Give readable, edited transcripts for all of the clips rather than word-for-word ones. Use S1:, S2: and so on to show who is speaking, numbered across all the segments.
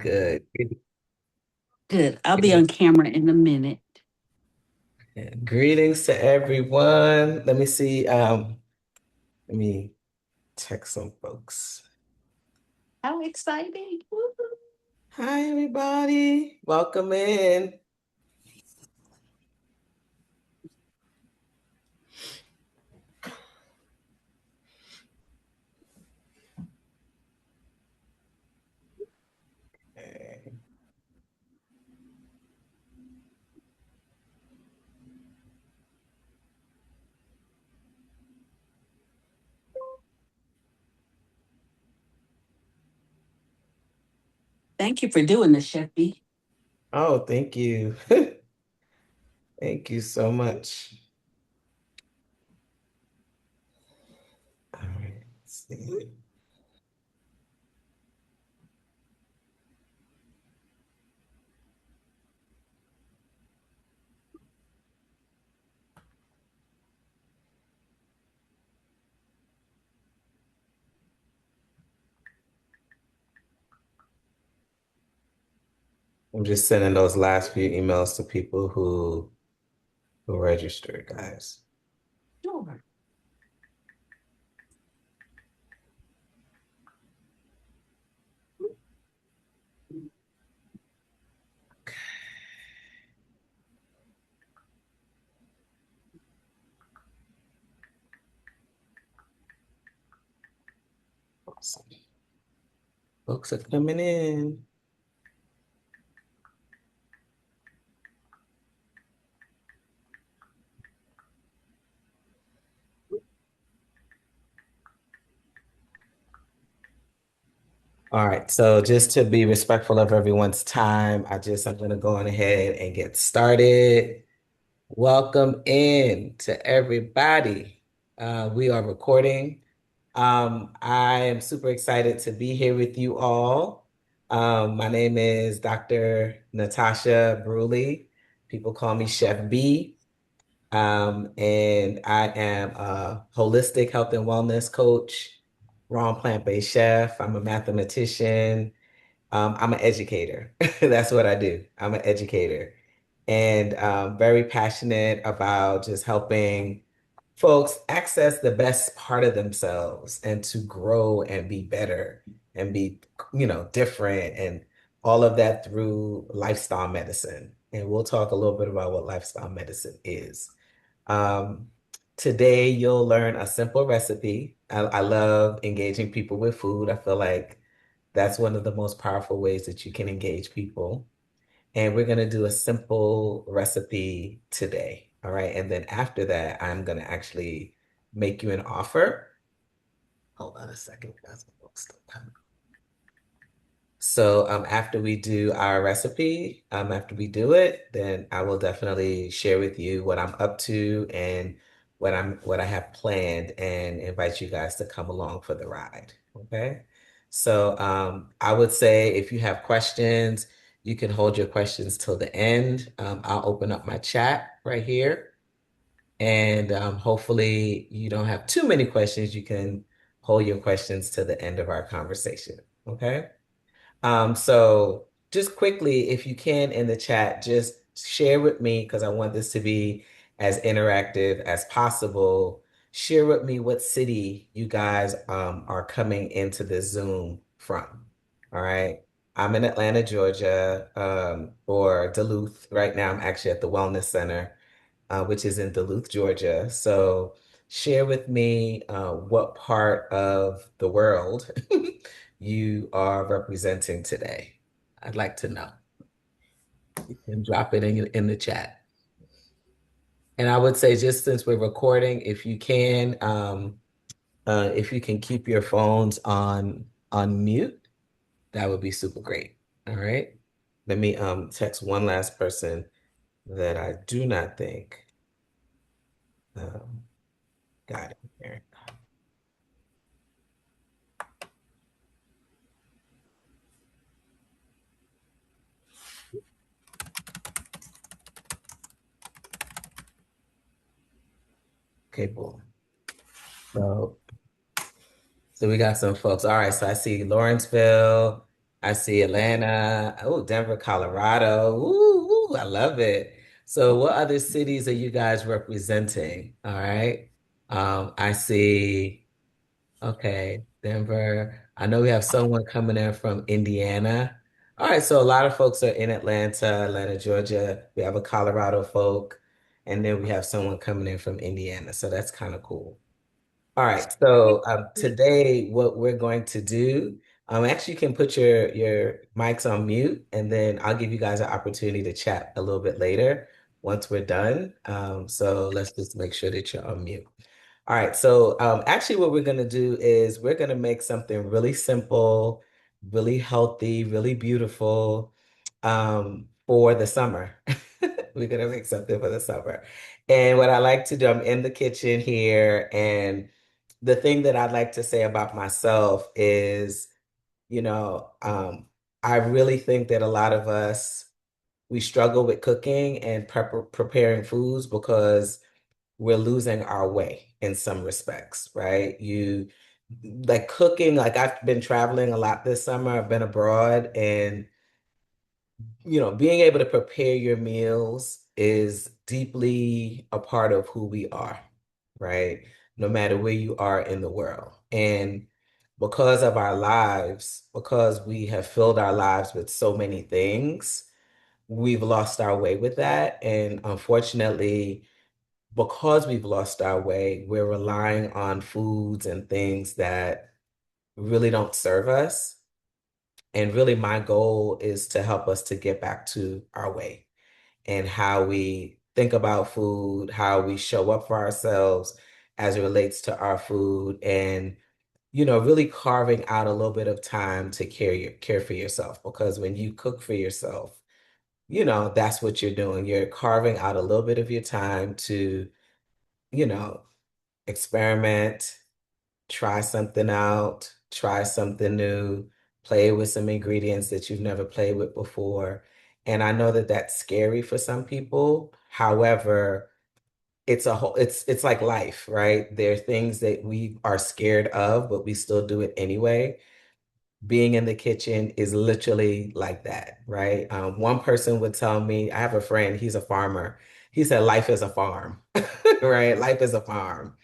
S1: Good.
S2: Good. I'll be on camera in a minute.
S1: Greetings to everyone. Let me see. Let me text some folks.
S2: How exciting. Woo-hoo.
S1: Hi, everybody. Welcome in. Okay.
S2: Thank you for doing this, Chef B.
S1: Oh, thank you. Thank you so much. All right. Let's see. I'm just sending those last few emails to people who registered, guys.
S2: Sure.
S1: Awesome. Folks are coming in. All right, so just to be respectful of everyone's time, I'm gonna go on ahead and get started. Welcome in to everybody. We are recording. I am super excited to be here with you all. My name is Dr. Natasha Bruley. People call me Chef B. And I am a holistic health and wellness coach, raw and plant-based chef. I'm a mathematician. I'm an educator. That's what I do. I'm an educator and very passionate about just helping folks access the best part of themselves and to grow and be better and be, different and all of that through lifestyle medicine. And we'll talk a little bit about what lifestyle medicine is. Um, Today, you'll learn a simple recipe. I love engaging people with food. I feel like that's one of the most powerful ways that you can engage people. And we're going to do a simple recipe today. All right. And then after that, I'm going to actually make you an offer. Hold on a second, guys. So after we do our recipe, after we do it, then I will definitely share with you what I'm up to and what I have planned and invite you guys to come along for the ride. Okay. So I would say if you have questions, you can hold your questions till the end. I'll open up my chat right here. And hopefully you don't have too many questions. You can hold your questions to the end of our conversation. Okay. So just quickly, if you can in the chat, just share with me because I want this to be as interactive as possible. Share with me what city you guys are coming into the Zoom from. All right. I'm in Atlanta, Georgia, or Duluth. Right now, I'm actually at the Wellness Center, which is in Duluth, Georgia. So share with me what part of the world you are representing today. I'd like to know. You can drop it in the chat. And I would say, just since we're recording, if you can keep your phones on mute, that would be super great. All right. Let me text one last person that I do not think um, got it here. Okay, boom. So, so we got some folks. All right, so I see Lawrenceville. I see Atlanta. Oh, Denver, Colorado. Ooh, ooh, I love it. So what other cities are you guys representing? All right. I see, okay, Denver. I know we have someone coming in from Indiana. All right, so a lot of folks are in Atlanta, Georgia. We have a Colorado folk, and then we have someone coming in from Indiana. So that's kind of cool. All right, so today what we're going to do, actually you can put your mics on mute, and then I'll give you guys an opportunity to chat a little bit later once we're done. So let's just make sure that you're on mute. All right, so actually what we're gonna do is we're gonna make something really simple, really healthy, really beautiful for the summer. We're gonna make something for the summer. And what I like to do, I'm in the kitchen here, and the thing that I'd like to say about myself is, you know, I really think that a lot of us, we struggle with cooking and preparing foods because we're losing our way in some respects, right? You like cooking, like I've been traveling a lot this summer, I've been abroad, and being able to prepare your meals is deeply a part of who we are, right? No matter where you are in the world. And because of our lives, because we have filled our lives with so many things, we've lost our way with that. And unfortunately, because we've lost our way, we're relying on foods and things that really don't serve us. And really, my goal is to help us to get back to our way and how we think about food, how we show up for ourselves as it relates to our food, and really carving out a little bit of time to care for yourself. Because when you cook for yourself, that's what you're doing. You're carving out a little bit of your time to, you know, experiment, try something out, try something new, play with some ingredients that you've never played with before. And I know that that's scary for some people. However, it's like life, right? There are things that we are scared of, but we still do it anyway. Being in the kitchen is literally like that, right? One person would tell me, I have a friend, he's a farmer. He said, life is a farm, right? Life is a farm.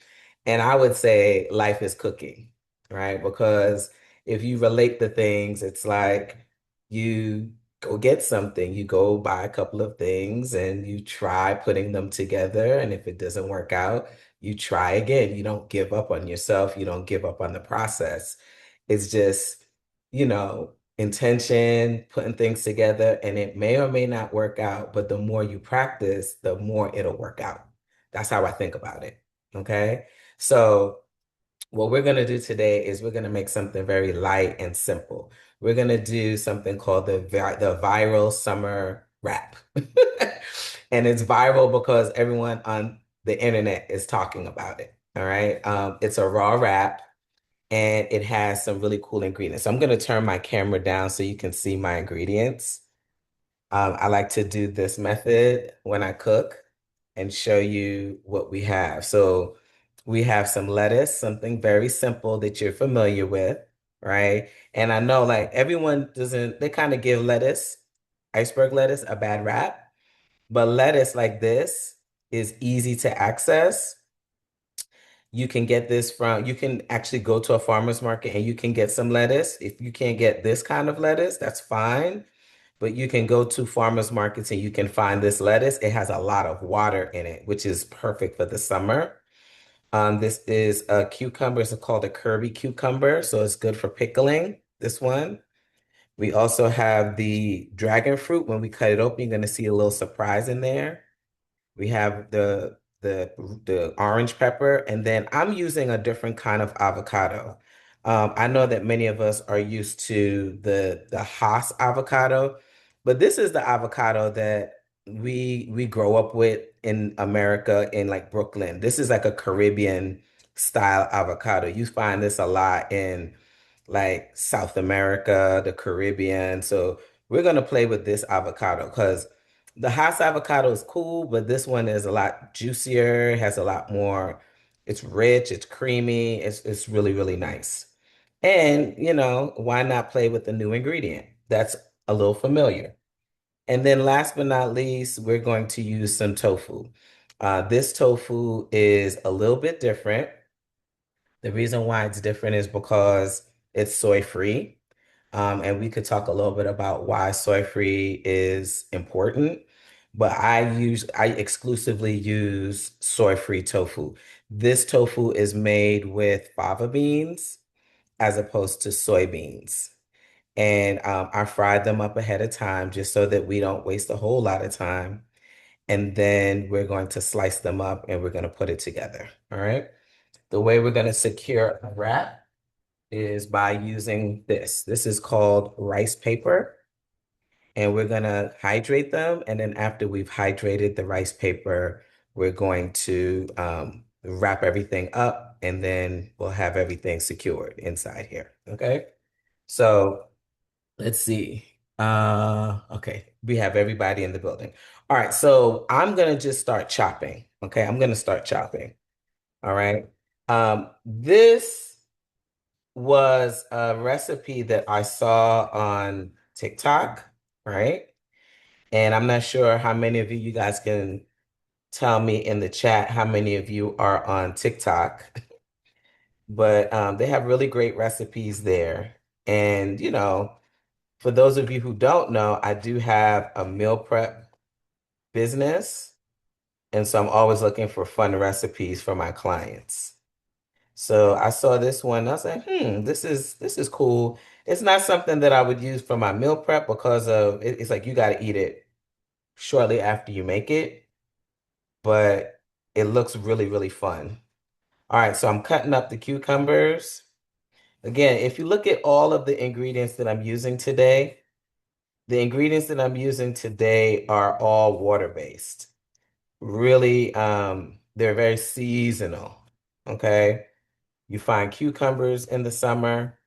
S1: And I would say life is cooking, right? Because if you relate the things, it's like you go get something, you go buy a couple of things and you try putting them together. And if it doesn't work out, you try again. You don't give up on yourself, you don't give up on the process. It's just, intention, putting things together, and it may or may not work out, but the more you practice, the more it'll work out. That's how I think about it. Okay. So, what we're going to do today is we're going to make something very light and simple. We're going to do something called the viral summer wrap. And it's viral because everyone on the internet is talking about it. All right. It's a raw wrap and it has some really cool ingredients. So I'm going to turn my camera down so you can see my ingredients. I like to do this method when I cook and show you what we have. So we have some lettuce, something very simple that you're familiar with, right? And I know like everyone doesn't, they kind of give lettuce, iceberg lettuce, a bad rap, but lettuce like this is easy to access. You can actually go to a farmer's market and you can get some lettuce. If you can't get this kind of lettuce, that's fine. But you can go to farmers markets and you can find this lettuce. It has a lot of water in it, which is perfect for the summer. This is a cucumber. It's called a Kirby cucumber, so it's good for pickling, this one. We also have the dragon fruit. When we cut it open, you're going to see a little surprise in there. We have the orange pepper, and then I'm using a different kind of avocado. I know that many of us are used to the Hass avocado, but this is the avocado that we grow up with in America in like Brooklyn. This is like a Caribbean style avocado. You find this a lot in like South America, the Caribbean. So we're gonna play with this avocado because the Hass avocado is cool, but this one is a lot juicier, has a lot more, it's rich, it's creamy, it's really, really nice. And, why not play with the new ingredient? That's a little familiar. And then last but not least, we're going to use some tofu. This tofu is a little bit different. The reason why it's different is because it's soy free. And we could talk a little bit about why soy free is important. But I exclusively use soy free tofu. This tofu is made with fava beans as opposed to soybeans. And I fried them up ahead of time just so that we don't waste a whole lot of time. And then we're going to slice them up and we're going to put it together. All right. The way we're going to secure a wrap is by using this. This is called rice paper. And we're going to hydrate them. And then after we've hydrated the rice paper, we're going to wrap everything up and then we'll have everything secured inside here. Okay. So let's see. Okay, we have everybody in the building. All right, so I'm gonna just start chopping. Okay, I'm gonna start chopping. All right. This was a recipe that I saw on TikTok, right? And I'm not sure how many of you guys can tell me in the chat how many of you are on TikTok, but they have really great recipes there. And, for those of you who don't know, I do have a meal prep business, and so I'm always looking for fun recipes for my clients. So I saw this one, I was like, this is cool. It's not something that I would use for my meal prep because it's like you got to eat it shortly after you make it, but it looks really, really fun. All right, so I'm cutting up the cucumbers. Again, if you look at all of the ingredients that I'm using today, the ingredients that I'm using today are all water-based. Really, they're very seasonal. Okay. You find cucumbers in the summer.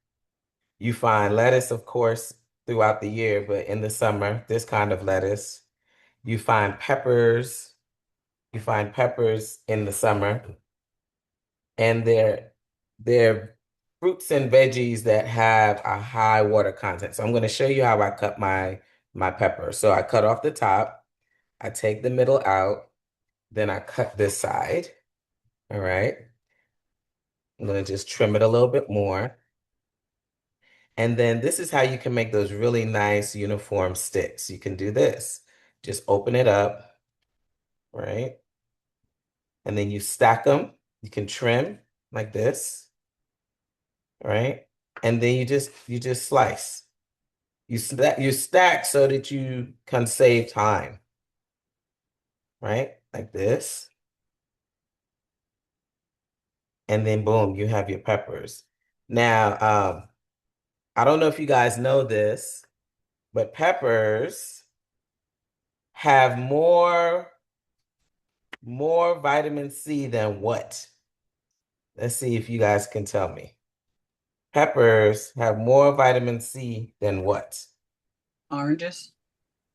S1: You find lettuce, of course, throughout the year, but in the summer, this kind of lettuce. You find peppers. You find peppers in the summer, and they're fruits and veggies that have a high water content. So I'm going to show you how I cut my pepper. So I cut off the top. I take the middle out. Then I cut this side. All right. I'm going to just trim it a little bit more. And then this is how you can make those really nice uniform sticks. You can do this. Just open it up, right? And then you stack them. You can trim like this, right? And then you just slice. You stack so that you can save time, right? Like this. And then boom, you have your peppers. Now, I don't know if you guys know this, but peppers have more vitamin C than what? Let's see if you guys can tell me. Peppers have more vitamin C than what?
S2: Oranges.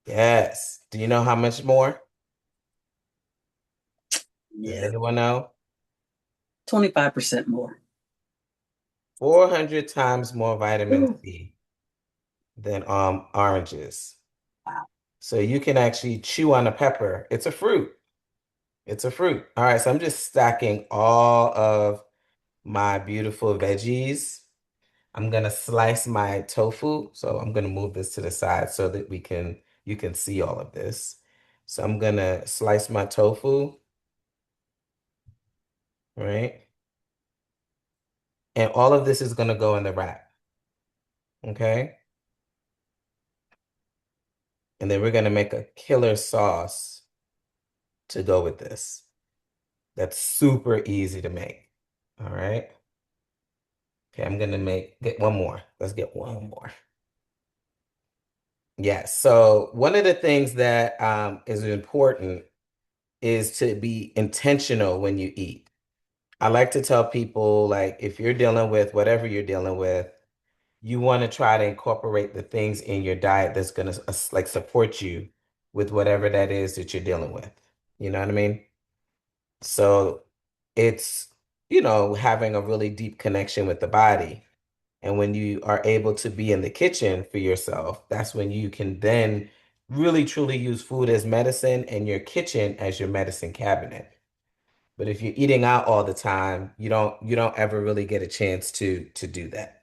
S1: Yes. Do you know how much more? Does
S2: Yeah.
S1: anyone know?
S2: 25% more.
S1: 400 times more vitamin
S2: Ooh.
S1: C than oranges.
S2: Wow.
S1: So you can actually chew on a pepper. It's a fruit. It's a fruit. All right, so I'm just stacking all of my beautiful veggies. I'm gonna slice my tofu. So I'm gonna move this to the side so that you can see all of this. So I'm gonna slice my tofu, right? And all of this is gonna go in the wrap, okay? And then we're gonna make a killer sauce to go with this. That's super easy to make. All right. Okay, I'm gonna get one more. Let's get one more. Yes. So one of the things that is important is to be intentional when you eat. I like to tell people, like, if you're dealing with whatever you're dealing with, you want to try to incorporate the things in your diet that's going to like support you with whatever that is that you're dealing with. You know what I mean? So it's, having a really deep connection with the body. And when you are able to be in the kitchen for yourself, that's when you can then really truly use food as medicine and your kitchen as your medicine cabinet. But if you're eating out all the time, you don't ever really get a chance to do that.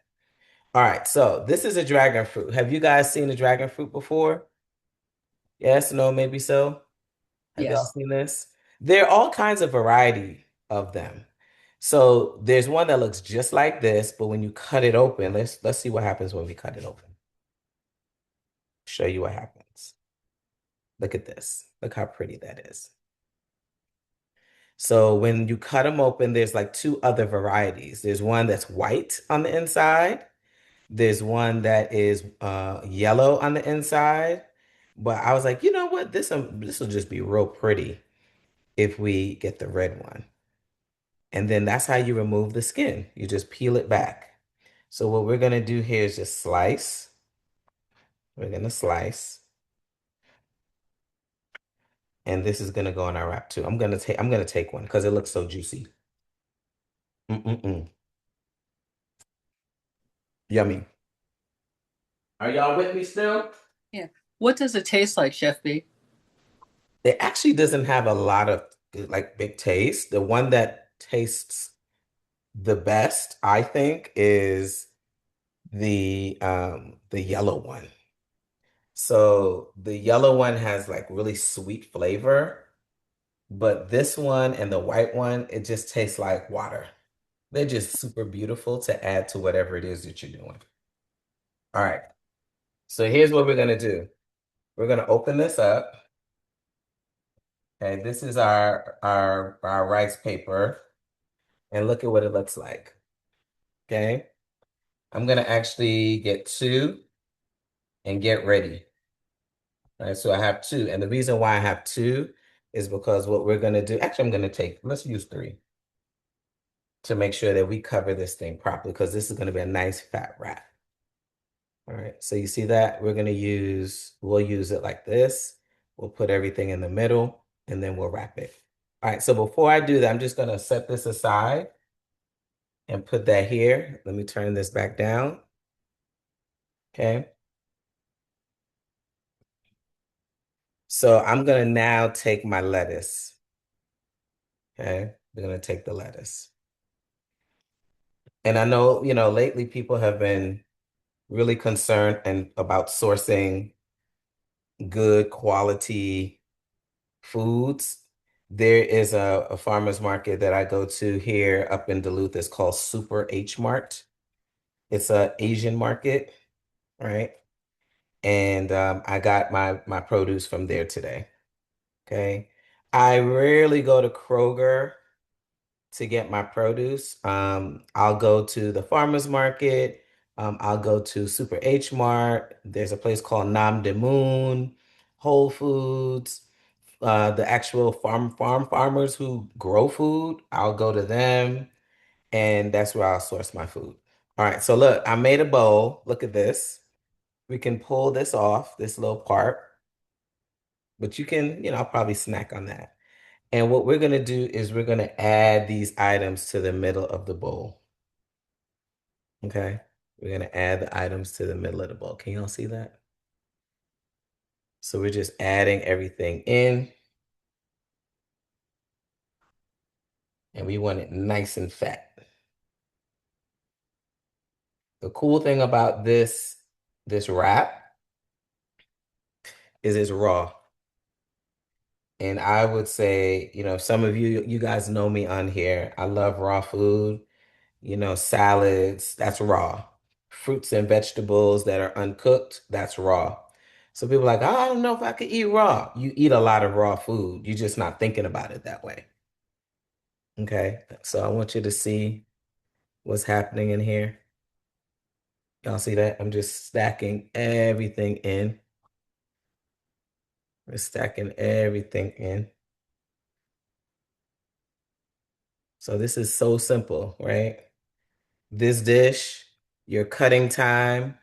S1: All right, so this is a dragon fruit. Have you guys seen a dragon fruit before? Yes, no, maybe so. Have y'all
S2: Yes.
S1: seen this? There are all kinds of variety of them. So there's one that looks just like this, but when you cut it open, let's see what happens when we cut it open. Show you what happens. Look at this. Look how pretty that is. So when you cut them open, there's like two other varieties. There's one that's white on the inside. There's one that is yellow on the inside. But I was like, you know what? This will just be real pretty if we get the red one. And then that's how you remove the skin. You just peel it back. So what we're gonna do here is just slice. We're gonna slice. And this is gonna go in our wrap too. I'm gonna take one because it looks so juicy. Mm-mm-mm. Yummy. Are y'all with me still?
S2: Yeah. What does it taste like, Chef B?
S1: It actually doesn't have a lot of like big taste. The one that tastes the best, I think, is the yellow one. So the yellow one has like really sweet flavor, but this one and the white one, it just tastes like water. They're just super beautiful to add to whatever it is that you're doing. All right. So here's what we're gonna do. We're gonna open this up. Okay, this is our rice paper, and look at what it looks like. Okay. I'm gonna actually get two and get ready. All right, so I have two. And the reason why I have two is because what we're gonna do, actually, let's use three to make sure that we cover this thing properly because this is gonna be a nice fat wrap. All right, so you see that? We'll use it like this. We'll put everything in the middle and then we'll wrap it. All right, so before I do that, I'm just gonna set this aside and put that here. Let me turn this back down. Okay. So I'm gonna now take my lettuce. Okay. We're gonna take the lettuce. And I know, lately people have been really concerned and about sourcing good quality foods. There is a farmer's market that I go to here up in Duluth. It's called Super H Mart. It's a Asian market, right? And I got my produce from there today. Okay. I rarely go to Kroger to get my produce. I'll go to the farmer's market. I'll go to Super H Mart. There's a place called Nam De Moon, Whole Foods. The actual farm farmers who grow food, I'll go to them, and that's where I'll source my food. All right, so look, I made a bowl. Look at this. We can pull this off, this little part, but you can, probably snack on that. And what we're gonna do is we're gonna add these items to the middle of the bowl. Okay? We're gonna add the items to the middle of the bowl. Can y'all see that? So we're just adding everything in, and we want it nice and fat. The cool thing about this wrap is it's raw. And I would say, some of you guys know me on here. I love raw food, salads, that's raw. Fruits and vegetables that are uncooked, that's raw. So people are like, oh, I don't know if I could eat raw. You eat a lot of raw food. You're just not thinking about it that way. Okay. So I want you to see what's happening in here. Y'all see that? I'm just stacking everything in. We're stacking everything in. So this is so simple, right? This dish, your cutting time,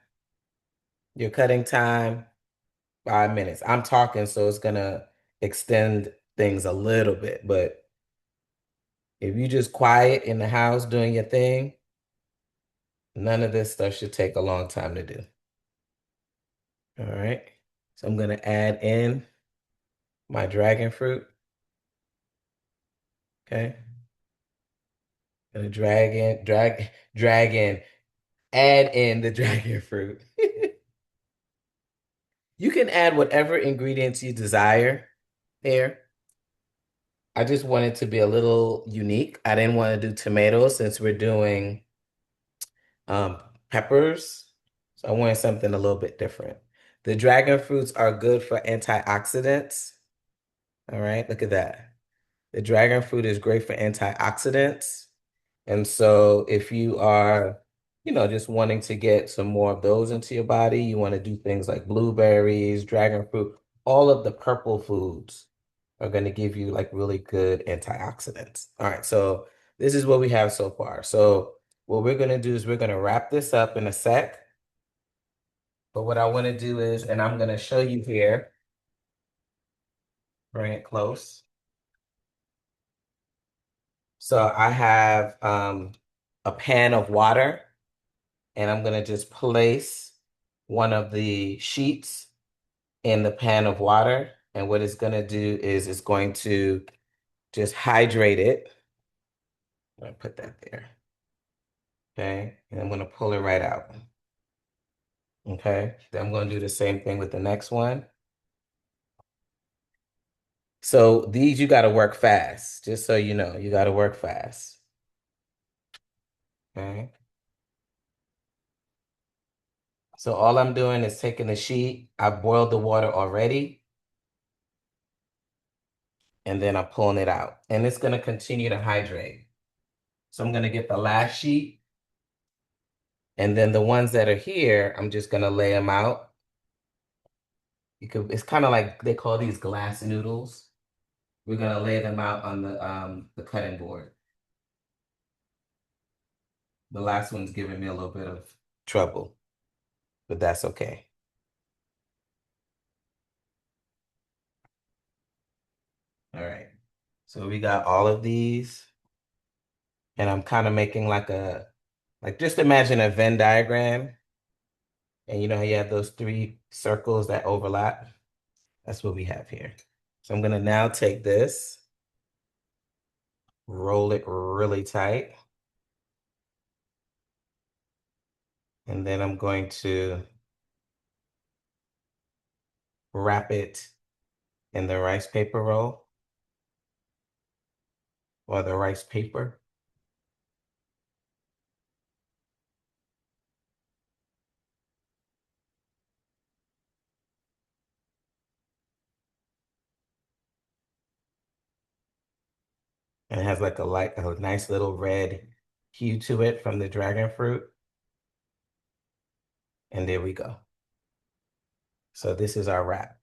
S1: your cutting time, 5 minutes. I'm talking, so it's gonna extend things a little bit, but if you just quiet in the house doing your thing, None of this stuff should take a long time to do. All right. So I'm gonna add in my dragon fruit. Okay. Gonna drag in, add in the dragon fruit. You can add whatever ingredients you desire here. I just want it to be a little unique. I didn't want to do tomatoes since we're doing um, peppers. So I wanted something a little bit different. The dragon fruits are good for antioxidants. All right, look at that. The dragon fruit is great for antioxidants. And so if you are, just wanting to get some more of those into your body, you want to do things like blueberries, dragon fruit, all of the purple foods are going to give you like really good antioxidants. All right, so this is what we have so far. So what we're going to do is we're going to wrap this up in a sec. But what I want to do is, and I'm going to show you here, bring it close. So I have a pan of water, and I'm going to just place one of the sheets in the pan of water. And what it's going to do is it's going to just hydrate it. I'm going to put that there. Okay. And I'm going to pull it right out. Okay. Then I'm going to do the same thing with the next one. So these, you got to work fast, just so you know, you got to work fast. Okay. So all I'm doing is taking the sheet. I boiled the water already, and then I'm pulling it out. And it's going to continue to hydrate. So I'm going to get the last sheet, and then the ones that are here, I'm just going to lay them out. It's kind of like they call these glass noodles. We're going to lay them out on the cutting board. The last one's giving me a little bit of trouble, but that's okay. All right. So we got all of these, and I'm kind of making like just imagine a Venn diagram, and you know how you have those three circles that overlap? That's what we have here. So I'm gonna now take this, roll it really tight, and then I'm going to wrap it in the rice paper roll or the rice paper. And it has like a nice little red hue to it from the dragon fruit. And there we go. So this is our wrap.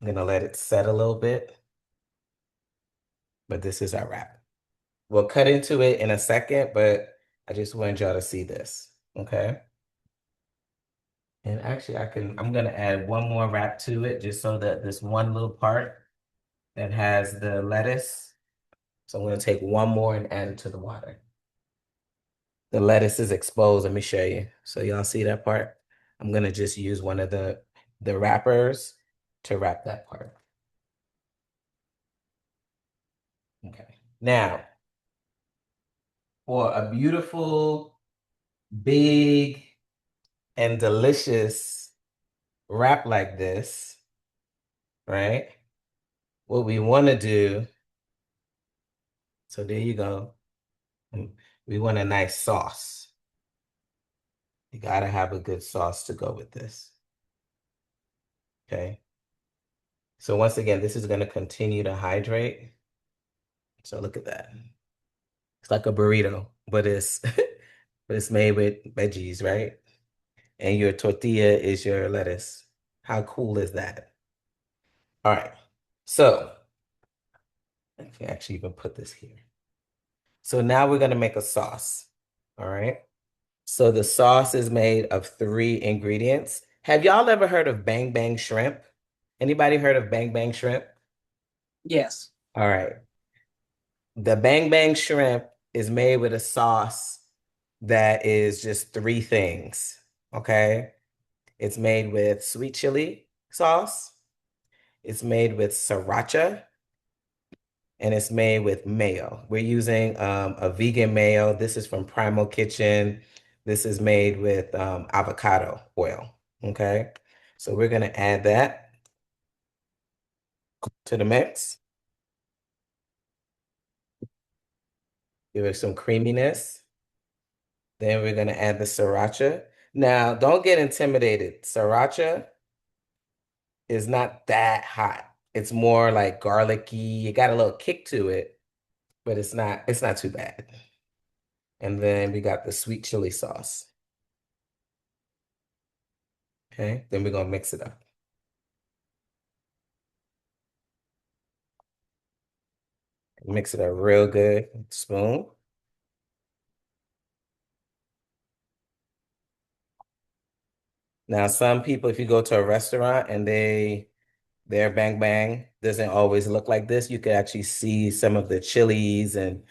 S1: I'm gonna let it set a little bit, but this is our wrap. We'll cut into it in a second, but I just wanted y'all to see this, okay? And actually I'm gonna add one more wrap to it just so that this one little part that has the lettuce. So I'm gonna take one more and add it to the water. The lettuce is exposed. Let me show you. So y'all see that part? I'm gonna just use one of the wrappers to wrap that part. Okay. Now, for a beautiful, big, and delicious wrap like this, right? What we want to do, so there you go. We want a nice sauce. You gotta have a good sauce to go with this. Okay. So once again, this is gonna continue to hydrate. So look at that. It's like a burrito, but it's but it's made with veggies, right? And your tortilla is your lettuce. How cool is that? All right. So I can actually even put this here. So now we're gonna make a sauce. All right. So the sauce is made of three ingredients. Have y'all ever heard of bang bang shrimp? Anybody heard of bang bang shrimp?
S2: Yes.
S1: All right. The bang bang shrimp is made with a sauce that is just three things. Okay. It's made with sweet chili sauce. It's made with sriracha and it's made with mayo. We're using a vegan mayo. This is from Primal Kitchen. This is made with avocado oil. Okay. So we're going to add that to the mix. Give it some creaminess. Then we're going to add the sriracha. Now, don't get intimidated. Sriracha is not that hot. It's more like garlicky. It got a little kick to it, but it's not too bad. And then we got the sweet chili sauce. Okay, then we're gonna mix it up. Mix it up real good. Spoon. Now, some people, if you go to a restaurant and their bang bang doesn't always look like this, you can actually see some of the chilies and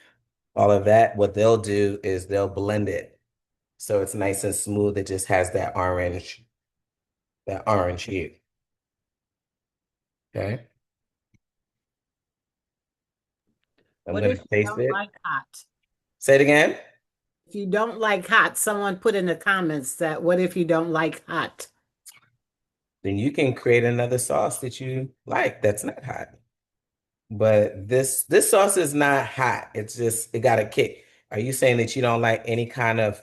S1: all of that. What they'll do is they'll blend it so it's nice and smooth. It just has that orange hue. Okay. I'm
S3: What
S1: gonna
S3: if you
S1: taste
S3: don't
S1: it.
S3: like hot?
S1: Say it again.
S3: If you don't like hot, someone put in the comments that what if you don't like hot?
S1: Then you can create another sauce that you like that's not hot. But this sauce is not hot. It's just it got a kick. Are you saying that you don't like any kind of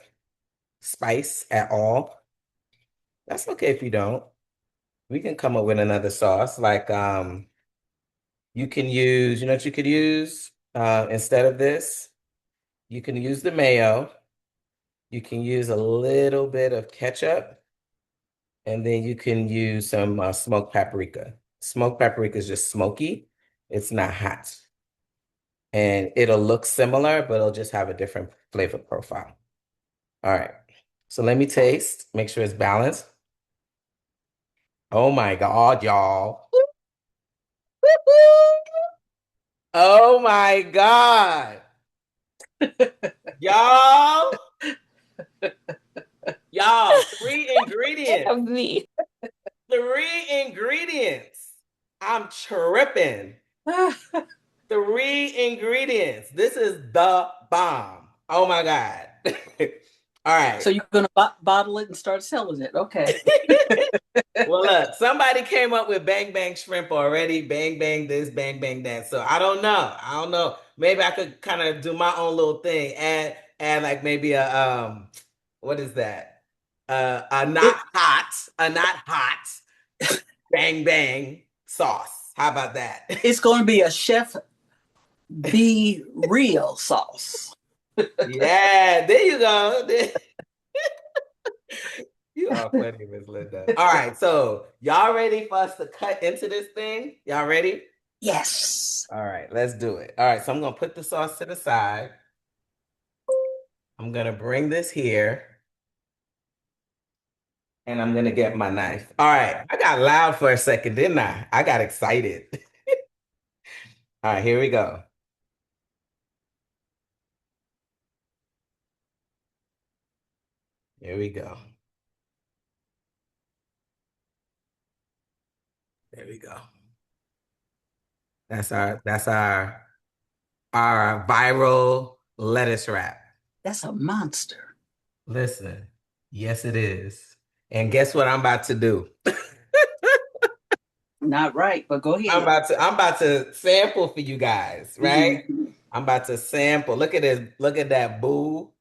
S1: spice at all? That's okay if you don't. We can come up with another sauce. Like you can use, you know what you could use instead of this? You can use the mayo. You can use a little bit of ketchup, and then you can use some smoked paprika. Smoked paprika is just smoky. It's not hot. And it'll look similar, but it'll just have a different flavor profile. All right. So let me taste, make sure it's balanced. Oh my God, y'all. Oh my God. Y'all, y'all, three ingredients.
S2: Me.
S1: Three ingredients. I'm tripping. Three ingredients. This is the bomb. Oh my God. All right.
S2: So you're gonna bottle it and start selling it. Okay.
S1: Well, look, somebody came up with bang bang shrimp already. Bang bang this, bang bang that. So I don't know. I don't know. Maybe I could kind of do my own little thing. Add like maybe what is that? A not hot bang bang sauce. How about that?
S2: It's going to be a chef be real sauce.
S1: Yeah, there you go. You are funny, Miss Linda. All right, so y'all ready for us to cut into this thing? Y'all ready?
S2: Yes.
S1: All right, let's do it. All right, so I'm gonna put the sauce to the side. I'm gonna bring this here and I'm gonna get my knife. All right, I got loud for a second, didn't I? I got excited. All right, here we go. Here we go. There we go. That's our viral lettuce wrap.
S2: That's a monster.
S1: Listen, yes, it is. And guess what I'm about to do?
S2: Not right, but go
S1: I'm
S2: ahead.
S1: about to I'm about to sample for you guys, right?
S2: Mhm.
S1: I'm about to sample. Look at this. Look at that, boo.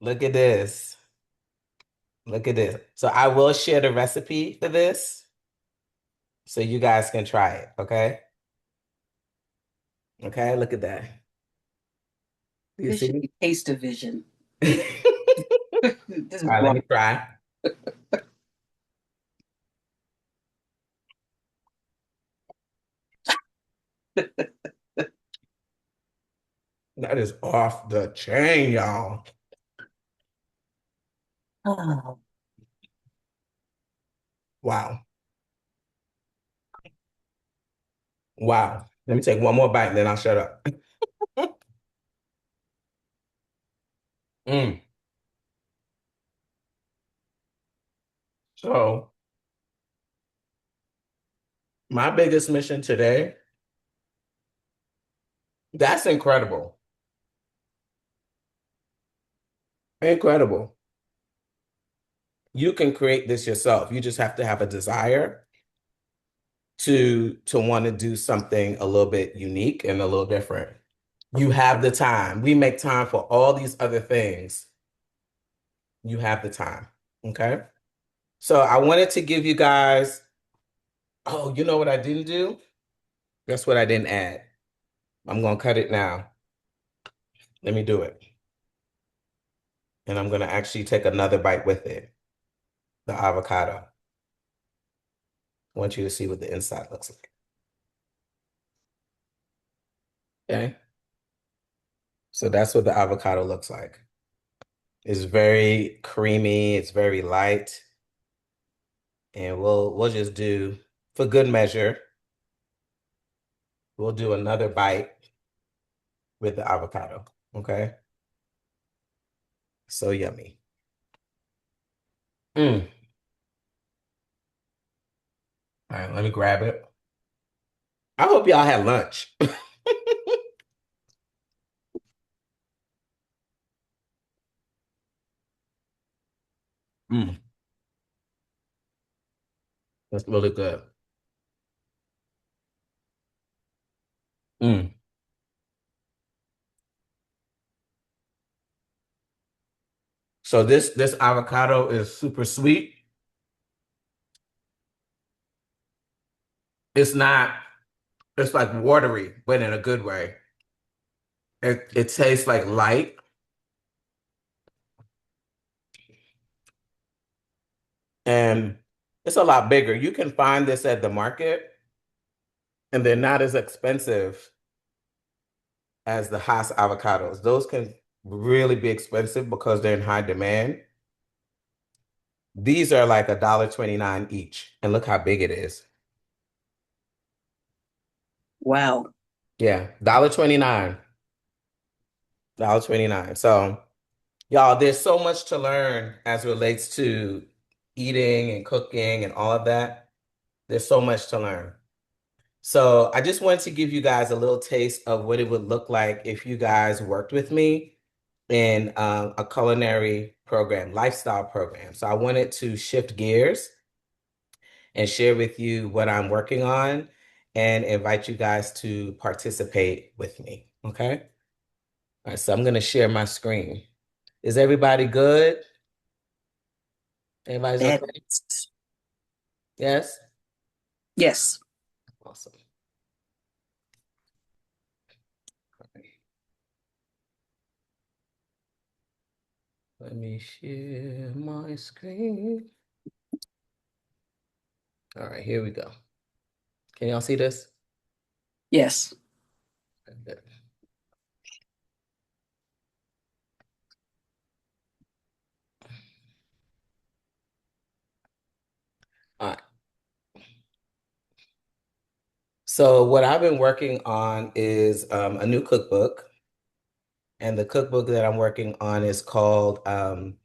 S1: Look at this. Look at this. So I will share the recipe for this so you guys can try it, okay? Okay, look at that. You
S2: This should
S1: see?
S2: be taste division.
S1: All
S2: This is
S1: right, let
S2: wrong.
S1: me try. That is off the chain, y'all.
S2: Oh,
S1: Wow. Wow. Let me take one more bite and then I'll shut up. Mm. So my biggest mission today, that's incredible. Incredible. You can create this yourself. You just have to have a desire to want to do something a little bit unique and a little different. You have the time. We make time for all these other things. You have the time. Okay. So I wanted to give you guys, oh, you know what I didn't do? Guess what I didn't add? I'm going to cut it now. Let me do it. And I'm going to actually take another bite with it, the avocado. I want you to see what the inside looks like. Okay. So that's what the avocado looks like. It's very creamy. It's very light. And we'll just do, for good measure, we'll do another bite with the avocado. Okay. So yummy. Mm. All right, let me grab it. I hope y'all had lunch. Mm, that's really good. Mm. So this avocado is super sweet. It's not, it's like watery, but in a good way. It tastes like light and it's a lot bigger. You can find this at the market and they're not as expensive as the Hass avocados. Those can really be expensive because they're in high demand. These are like $1.29 each. And look how big it is.
S2: Wow.
S1: Yeah, $1.29. $1.29. So, y'all, there's so much to learn as relates to eating and cooking and all of that. There's so much to learn. So, I just wanted to give you guys a little taste of what it would look like if you guys worked with me in a culinary program, lifestyle program. So, I wanted to shift gears and share with you what I'm working on and invite you guys to participate with me. Okay. All right. So I'm going to share my screen. Is everybody good? Everybody's
S2: That,
S1: okay? Yes?
S2: yes.
S1: Awesome. Let me share my screen. All right, here we go. Can y'all see this?
S2: Yes.
S1: Good. All right. So what I've been working on is a new cookbook. And the cookbook that I'm working on is called from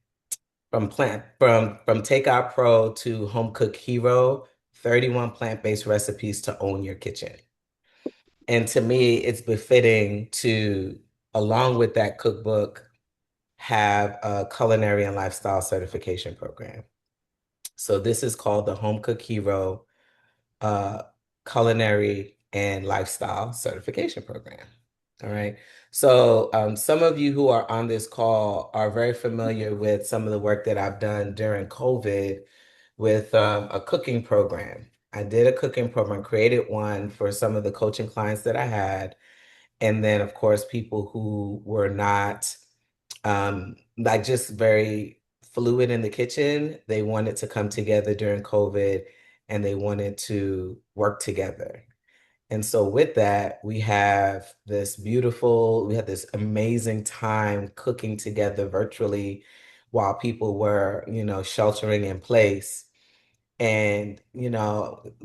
S1: Takeout Pro to Home Cook Hero, 31 plant-based recipes to own your kitchen. And to me, it's befitting to, along with that cookbook, have a culinary and lifestyle certification program. So this is called the Home Cook Hero uh, Culinary and Lifestyle Certification Program. All right. So some of you who are on this call are very familiar with some of the work that I've done during COVID with a cooking program. I did a cooking program, created one for some of the coaching clients that I had. And then, of course, people who were not like just very fluid in the kitchen. They wanted to come together during COVID and they wanted to work together. And so with that, we had this amazing time cooking together virtually while people were, sheltering in place. And,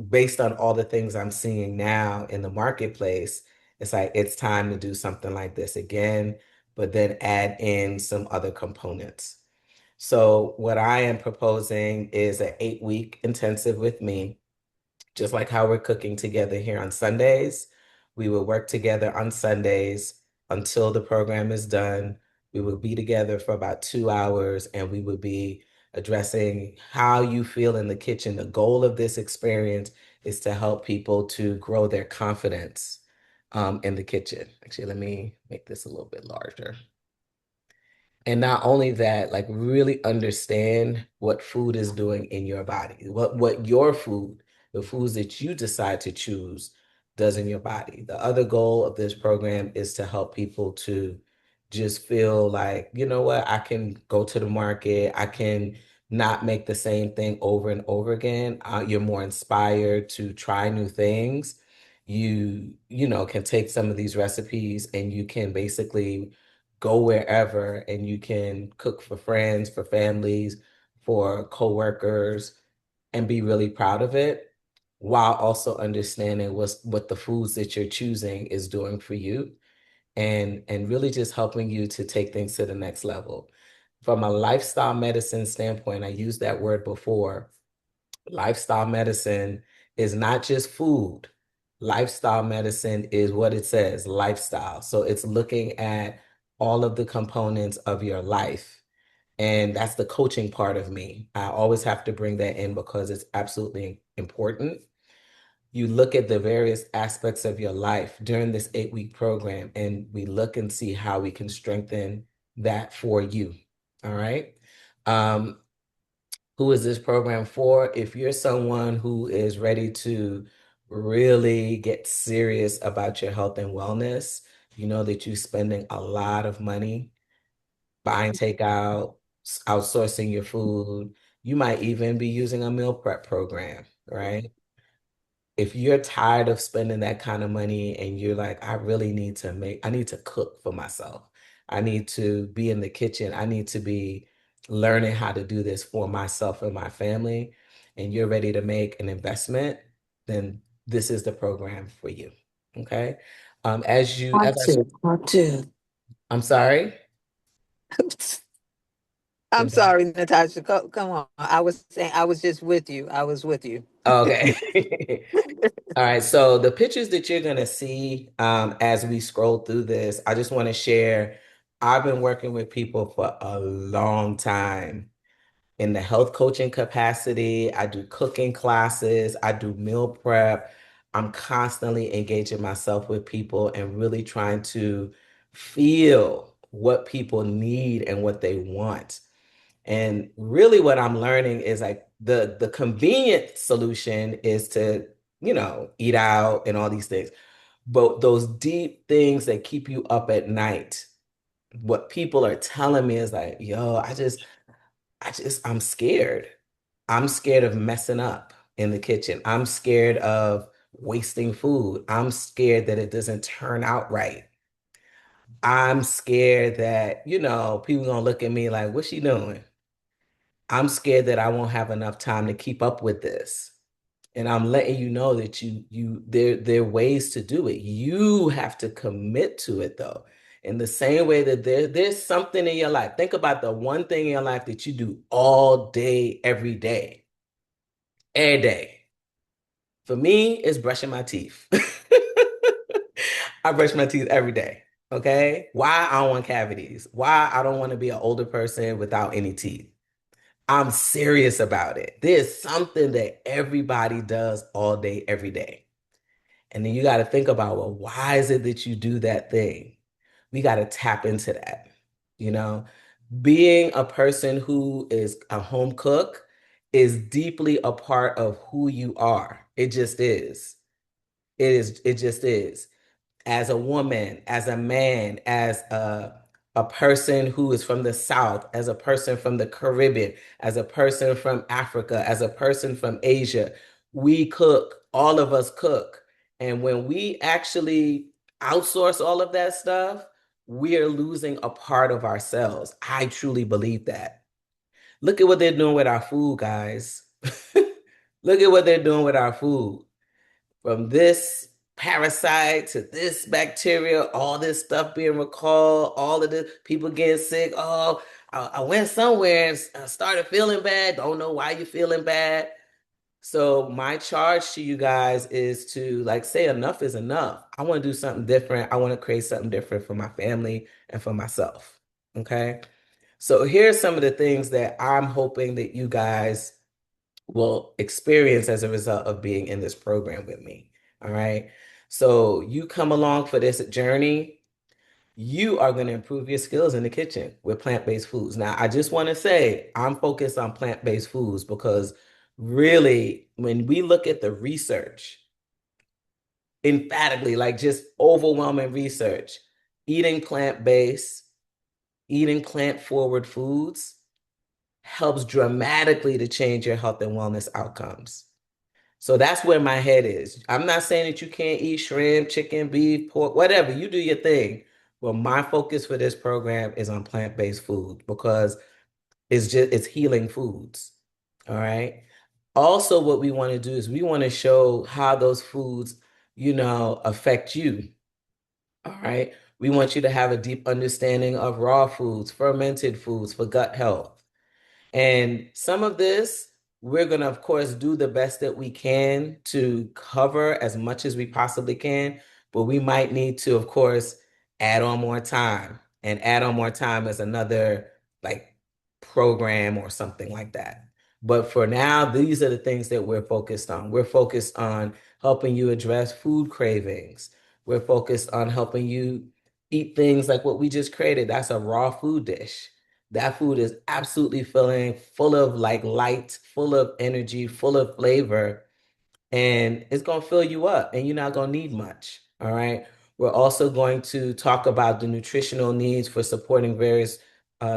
S1: based on all the things I'm seeing now in the marketplace, it's like it's time to do something like this again, but then add in some other components. So what I am proposing is an 8-week intensive with me, just like how we're cooking together here on Sundays. We will work together on Sundays until the program is done. We will be together for about 2 hours and we will be addressing how you feel in the kitchen. The goal of this experience is to help people to grow their confidence in the kitchen. Actually, let me make this a little bit larger. And not only that, like really understand what food is doing in your body, what your food, the foods that you decide to choose, does in your body. The other goal of this program is to help people to just feel like, you know what, I can go to the market, I can not make the same thing over and over again. You're more inspired to try new things. You know, can take some of these recipes and you can basically go wherever and you can cook for friends, for families, for coworkers, and be really proud of it while also understanding what the foods that you're choosing is doing for you and really just helping you to take things to the next level. From a lifestyle medicine standpoint, I used that word before. Lifestyle medicine is not just food. Lifestyle medicine is what it says, lifestyle. So it's looking at all of the components of your life. And that's the coaching part of me. I always have to bring that in because it's absolutely important. You look at the various aspects of your life during this 8-week program, and we look and see how we can strengthen that for you. All right. Um, who is this program for? If you're someone who is ready to really get serious about your health and wellness, you know that you're spending a lot of money buying takeout, outsourcing your food. You might even be using a meal prep program, right? If you're tired of spending that kind of money and you're like, I need to cook for myself. I need to be in the kitchen. I need to be learning how to do this for myself and my family, and you're ready to make an investment, then this is the program for you. Okay.
S2: Part two. Part two.
S1: I'm sorry.
S4: I'm sorry, Natasha. Come on. I was saying, I was just with you. I was with you.
S1: Okay. All right, so the pictures that you're gonna see as we scroll through this, I just want to share. I've been working with people for a long time in the health coaching capacity. I do cooking classes, I do meal prep. I'm constantly engaging myself with people and really trying to feel what people need and what they want. And really what I'm learning is like the convenient solution is to, eat out and all these things. But those deep things that keep you up at night, what people are telling me is like, yo, I'm scared. I'm scared of messing up in the kitchen. I'm scared of wasting food. I'm scared that it doesn't turn out right. I'm scared that, people gonna look at me like, what's she doing? I'm scared that I won't have enough time to keep up with this. And I'm letting you know that there are ways to do it. You have to commit to it though. In the same way that there's something in your life. Think about the one thing in your life that you do all day, every day. Every day. For me, it's brushing my teeth. I brush my teeth every day. Okay. Why I don't want cavities? Why I don't want to be an older person without any teeth? I'm serious about it. There's something that everybody does all day, every day. And then you got to think about, well, why is it that you do that thing? We got to tap into that. You know, being a person who is a home cook is deeply a part of who you are. It just is. It just is as a woman, as a man, as a person who is from the South, as a person from the Caribbean, as a person from Africa, as a person from Asia, we cook. All of us cook. And when we actually outsource all of that stuff, we are losing a part of ourselves. I truly believe that. Look at what they're doing with our food, guys. Look at what they're doing with our food from this parasite to this bacteria, all this stuff being recalled, all of the people getting sick. Oh, I went somewhere and started feeling bad. Don't know why you're feeling bad. So my charge to you guys is to like say enough is enough. I want to do something different. I want to create something different for my family and for myself. Okay. So here's some of the things that I'm hoping that you guys will experience as a result of being in this program with me. All right. So you come along for this journey, you are going to improve your skills in the kitchen with plant-based foods. Now, I just want to say I'm focused on plant-based foods because really, when we look at the research, emphatically, like just overwhelming research, eating plant-based, eating plant-forward foods helps dramatically to change your health and wellness outcomes. So that's where my head is. I'm not saying that you can't eat shrimp, chicken, beef, pork, whatever. You do your thing. But my focus for this program is on plant-based food because it's healing foods. All right. Also, what we want to do is we want to show how those foods, affect you. All right. We want you to have a deep understanding of raw foods, fermented foods for gut health. And some of this, we're going to, of course, do the best that we can to cover as much as we possibly can. But we might need to, of course, add on more time. And add on more time is another like program or something like that. But for now, these are the things that we're focused on. We're focused on helping you address food cravings. We're focused on helping you eat things like what we just created. That's a raw food dish. That food is absolutely filling, full of like light, full of energy, full of flavor, and it's going to fill you up and you're not going to need much. All right. We're also going to talk about the nutritional needs for supporting various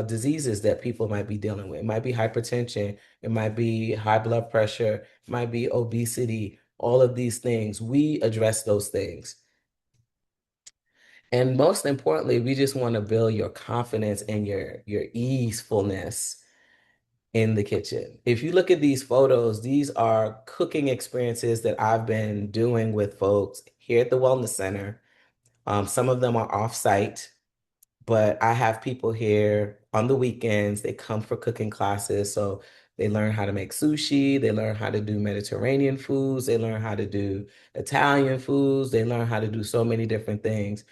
S1: diseases that people might be dealing with. It might be hypertension, it might be high blood pressure, it might be obesity, all of these things. We address those things. And most importantly, we just want to build your confidence and your easefulness in the kitchen. If you look at these photos, these are cooking experiences that I've been doing with folks here at the Wellness Center. Some of them are off-site, but I have people here on the weekends. They come for cooking classes. So they learn how to make sushi. They learn how to do Mediterranean foods. They learn how to do Italian foods. They learn how to do so many different things.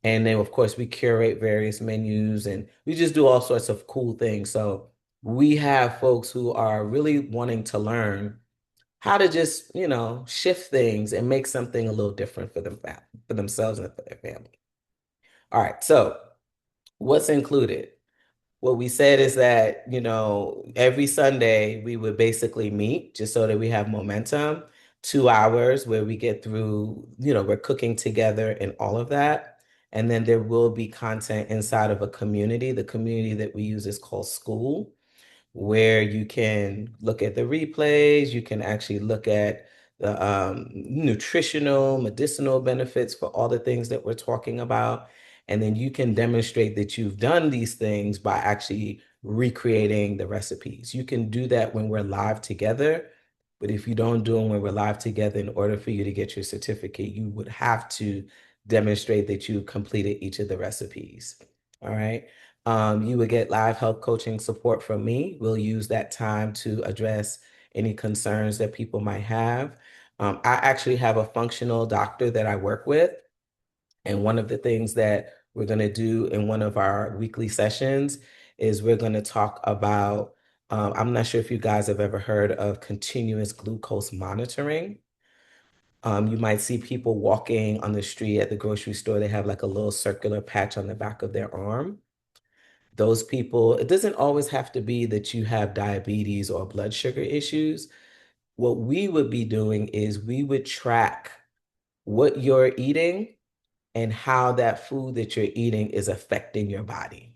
S1: And then, of course, we curate various menus and we just do all sorts of cool things. So we have folks who are really wanting to learn how to just, shift things and make something a little different for them, for themselves and for their family. All right. So what's included? What we said is that, every Sunday we would basically meet just so that we have momentum, 2 hours where we get through, we're cooking together and all of that. And then there will be content inside of a community. The community that we use is called School, where you can look at the replays, you can actually look at the nutritional, medicinal benefits for all the things that we're talking about. And then you can demonstrate that you've done these things by actually recreating the recipes. You can do that when we're live together. But if you don't do them when we're live together, in order for you to get your certificate, you would have to demonstrate that you completed each of the recipes. All right. You would get live health coaching support from me. We'll use that time to address any concerns that people might have. I actually have a functional doctor that I work with. And one of the things that we're going to do in one of our weekly sessions is we're going to talk about, I'm not sure if you guys have ever heard of continuous glucose monitoring. You might see people walking on the street at the grocery store. They have like a little circular patch on the back of their arm. Those people, it doesn't always have to be that you have diabetes or blood sugar issues. What we would be doing is we would track what you're eating and how that food that you're eating is affecting your body.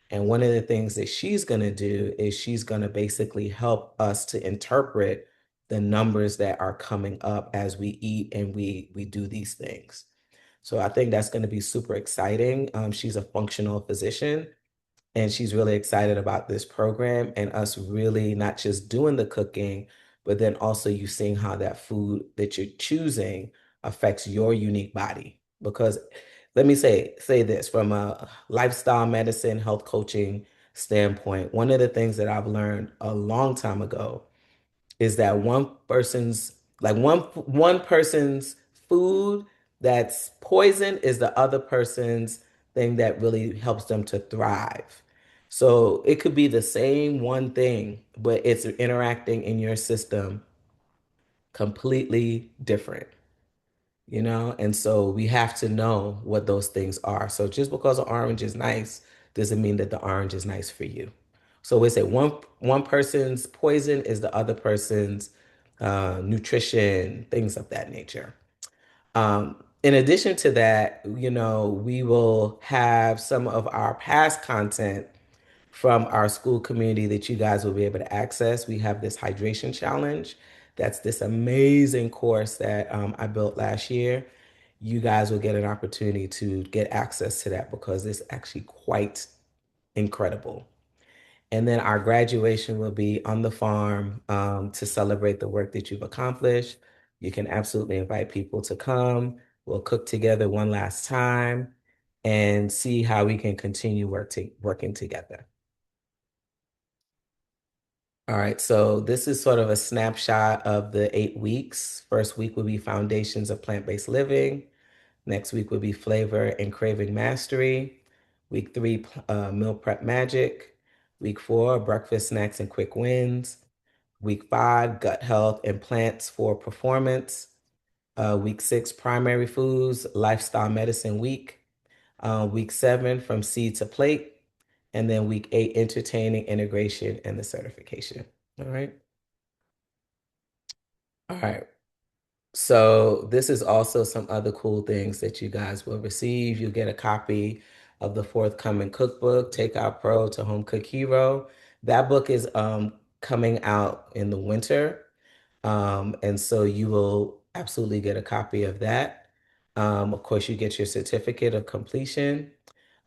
S1: And one of the things that she's going to do is she's going to basically help us to interpret the numbers that are coming up as we eat and we do these things. So I think that's going to be super exciting. She's a functional physician. And she's really excited about this program and us really not just doing the cooking, but then also you seeing how that food that you're choosing affects your unique body. Because let me say this from a lifestyle medicine, health coaching standpoint, one of the things that I've learned a long time ago is that one person's food that's poison is the other person's thing that really helps them to thrive. So it could be the same one thing, but it's interacting in your system completely different, you know? And so we have to know what those things are. So just because an orange is nice doesn't mean that the orange is nice for you. So we say one person's poison is the other person's nutrition, things of that nature. In addition to that, you know, we will have some of our past content from our school community that you guys will be able to access. We have this hydration challenge. That's this amazing course that I built last year. You guys will get an opportunity to get access to that because it's actually quite incredible. And then our graduation will be on the farm to celebrate the work that you've accomplished. You can absolutely invite people to come. We'll cook together one last time and see how we can continue working together. All right, so this is sort of a snapshot of the 8 weeks. First week will be Foundations of Plant-Based Living. Next week will be Flavor and Craving Mastery. Week 3, Meal Prep Magic. Week 4, Breakfast, Snacks, and Quick Wins. Week 5, Gut Health and Plants for Performance. Week 6, Primary Foods, Lifestyle Medicine Week. Week 7, From Seed to Plate. And then week 8, Entertaining, Integration, and the Certification. All right. All right. So this is also some other cool things that you guys will receive. You'll get a copy of the forthcoming cookbook, Takeout Pro to Home Cook Hero. That book is coming out in the winter. And so you will absolutely get a copy of that. Of course, you get your certificate of completion,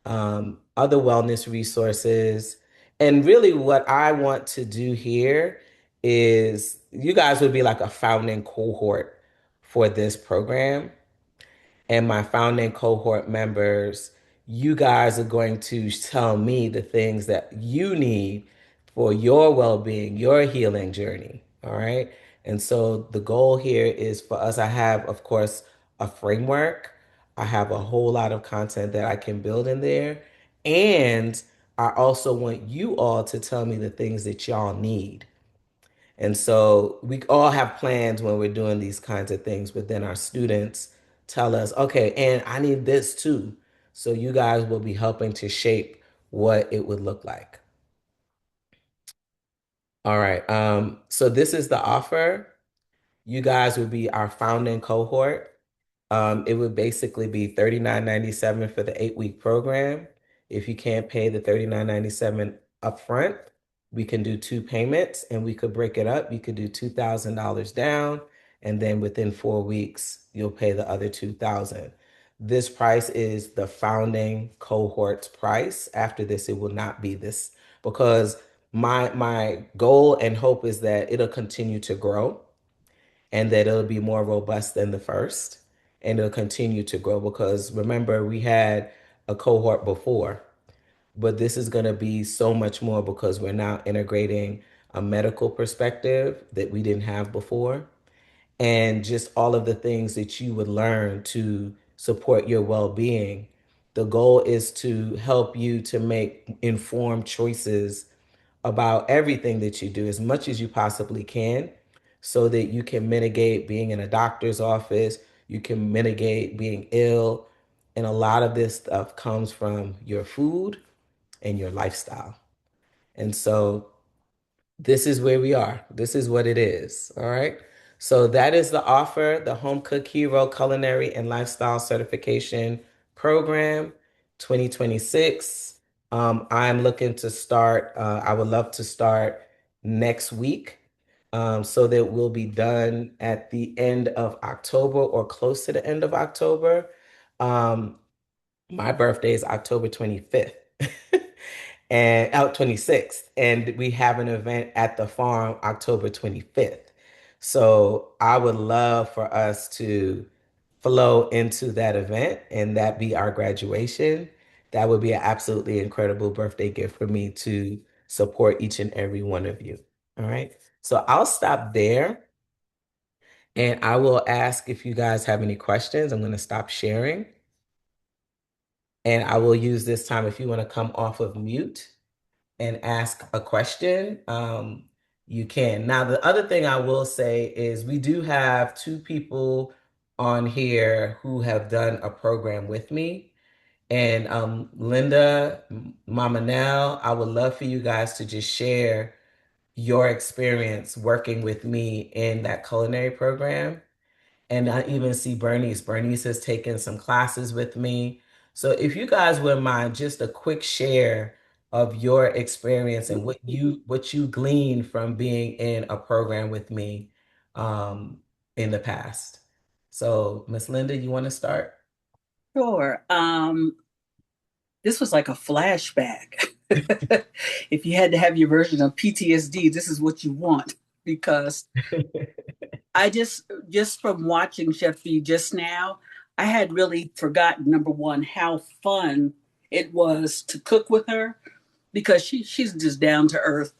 S1: other wellness resources. And really, what I want to do here is you guys would be like a founding cohort for this program and my founding cohort members, you guys are going to tell me the things that you need for your well-being, your healing journey. All right. And so the goal here is for us, I have, of course, a framework. I have a whole lot of content that I can build in there. And I also want you all to tell me the things that y'all need. And so we all have plans when we're doing these kinds of things, but then our students tell us, okay, and I need this too. So you guys will be helping to shape what it would look like. All right. So this is the offer. You guys would be our founding cohort. It would basically be $39.97 for the 8-week program. If you can't pay the $39.97 upfront, we can do 2 payments and we could break it up. You could do $2,000 down, and then within 4 weeks, you'll pay the other 2,000. This price is the founding cohort's price. After this, it will not be this because my goal and hope is that it'll continue to grow and that it'll be more robust than the first and it'll continue to grow because remember we had a cohort before, but this is going to be so much more because we're now integrating a medical perspective that we didn't have before and just all of the things that you would learn to support your well-being. The goal is to help you to make informed choices about everything that you do as much as you possibly can so that you can mitigate being in a doctor's office, you can mitigate being ill. And a lot of this stuff comes from your food and your lifestyle. And so this is where we are. This is what it is. All right. So that is the offer, the Home Cook Hero Culinary and Lifestyle Certification Program 2026. I'm looking to start, I would love to start next week so that we'll be done at the end of October or close to the end of October. Um, my birthday is October 25th and out 26th, and we have an event at the farm October 25th. So I would love for us to flow into that event and that be our graduation. that would be an absolutely incredible birthday gift for me to support each and every one of you. All right. So I'll stop there and I will ask if you guys have any questions. I'm going to stop sharing and I will use this time if you want to come off of mute and ask a question, you can. Now, the other thing I will say is we do have two people on here who have done a program with me. And Linda, Mama Nell, I would love for you guys to just share your experience working with me in that culinary program. And I even see Bernice. Bernice has taken some classes with me. So if you guys wouldn't mind, just a quick share of your experience and what you gleaned from being in a program with me in the past. So Miss Linda, you want to start?
S2: Sure. This was like a flashback. If you had to have your version of PTSD, this is what you want because I just from watching Chef B just now, I had really forgotten number one how fun it was to cook with her because she's just down to earth.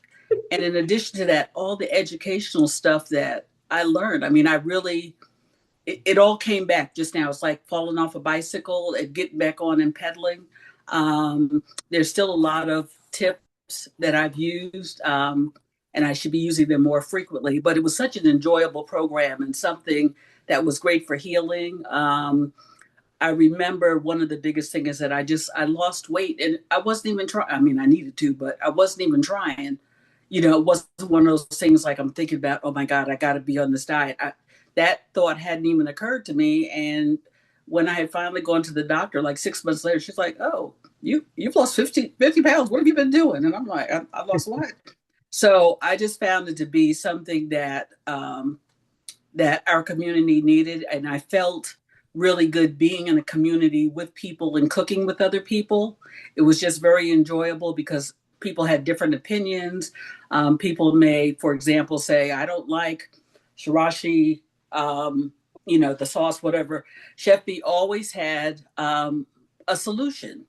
S2: And in addition to that, all the educational stuff that I learned. I mean, I really it all came back just now. It's like falling off a bicycle and getting back on and pedaling. There's still a lot of tips that I've used, and I should be using them more frequently. But it was such an enjoyable program and something that was great for healing. I remember one of the biggest things is that I lost weight and I wasn't even trying. I mean, I needed to, but I wasn't even trying. It wasn't one of those things like I'm thinking about, oh my God, I got to be on this diet. That thought hadn't even occurred to me. And when I had finally gone to the doctor, like 6 months later, she's like, oh, you've lost 50 pounds. What have you been doing? And I'm like, I lost what? So I just found it to be something that our community needed. And I felt really good being in a community with people and cooking with other people. It was just very enjoyable because people had different opinions. People may, for example, say, I don't like shirashi, the sauce, whatever. Chef B always had a solution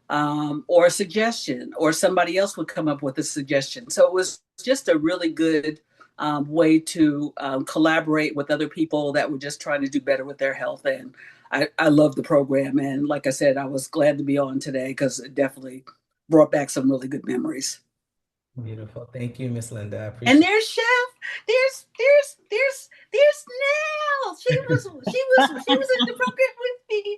S2: or a suggestion, or somebody else would come up with a suggestion. So it was just a really good way to collaborate with other people that were just trying to do better with their health. And I love the program. And like I said, I was glad to be on today because it definitely brought back some really good memories.
S1: Beautiful. Thank you, Miss Linda. I
S2: And
S1: appreciate
S2: there's Chef. There's Nell. She was in the program with me.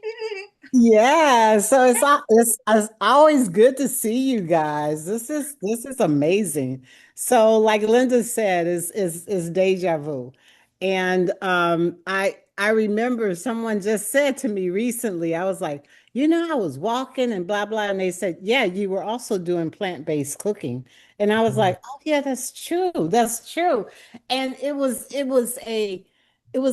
S3: Yeah, so it's always good to see you guys. This is amazing. So, like Linda said, is deja vu, and I remember someone just said to me recently. I was like, I was walking and blah blah, and they said, yeah, you were also doing plant-based cooking, and I was
S1: it.
S3: like, oh yeah, that's true, and it was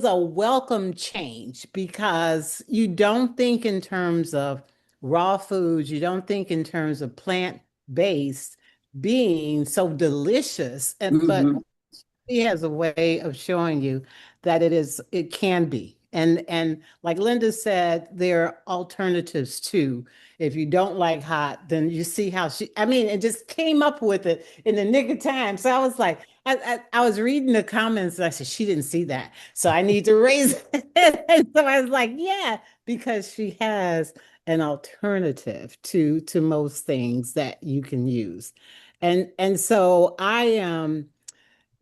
S3: a welcome change because you don't think in terms of raw foods, you don't think in terms of plant-based being so delicious. But
S2: Mm-hmm.
S3: he has a way of showing you that it can be. And like Linda said, there are alternatives too. If you don't like hot, then you see how I mean, it just came up with it in the nick of time. So I was like, I was reading the comments and I said, she didn't see that. So I need to raise it. And so I was like, yeah, because she has an alternative to most things that you can use. And so I am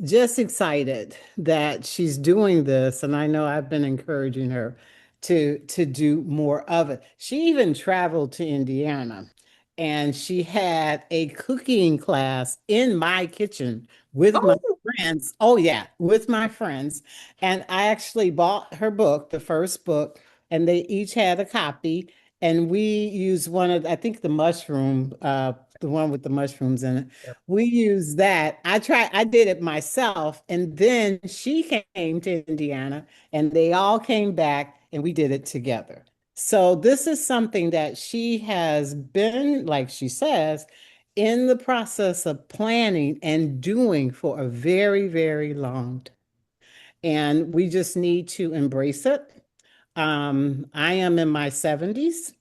S3: just excited that she's doing this, and I know I've been encouraging her to do more of it. She even traveled to Indiana and she had a cooking class in my kitchen with my
S2: Oh,
S3: friends. Oh yeah, with my friends. And I actually bought her book, the first book, and they each had a copy. And we used one of, I think the one with the mushrooms in it. We used that. I did it myself. And then she came to Indiana and they all came back and we did it together. So this is something that she has been, like she says, in the process of planning and doing for a very, very long time. And we just need to embrace it. I am in my 70s.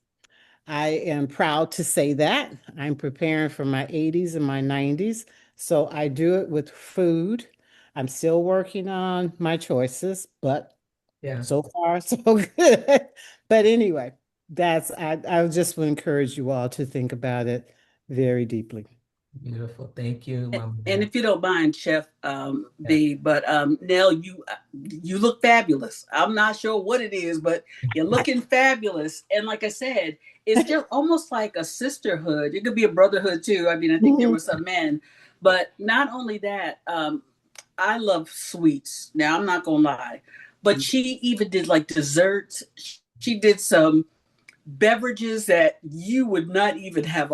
S3: I am proud to say that. I'm preparing for my 80s and my 90s. So I do it with food. I'm still working on my choices, but
S1: Yeah.
S3: so far, so good. But anyway, I just would encourage you all to think about it very deeply.
S1: Beautiful. Thank you, Mama.
S2: And if you don't mind, Chef
S1: Yeah.
S2: B, but Nell, you look fabulous. I'm not sure what it is, but you're looking fabulous. And like I said, it's just almost like a sisterhood. It could be a brotherhood too. I mean, I think there were some men, but not only that. I love sweets. Now I'm not gonna lie, but she even did like desserts. She did some beverages that you would not even have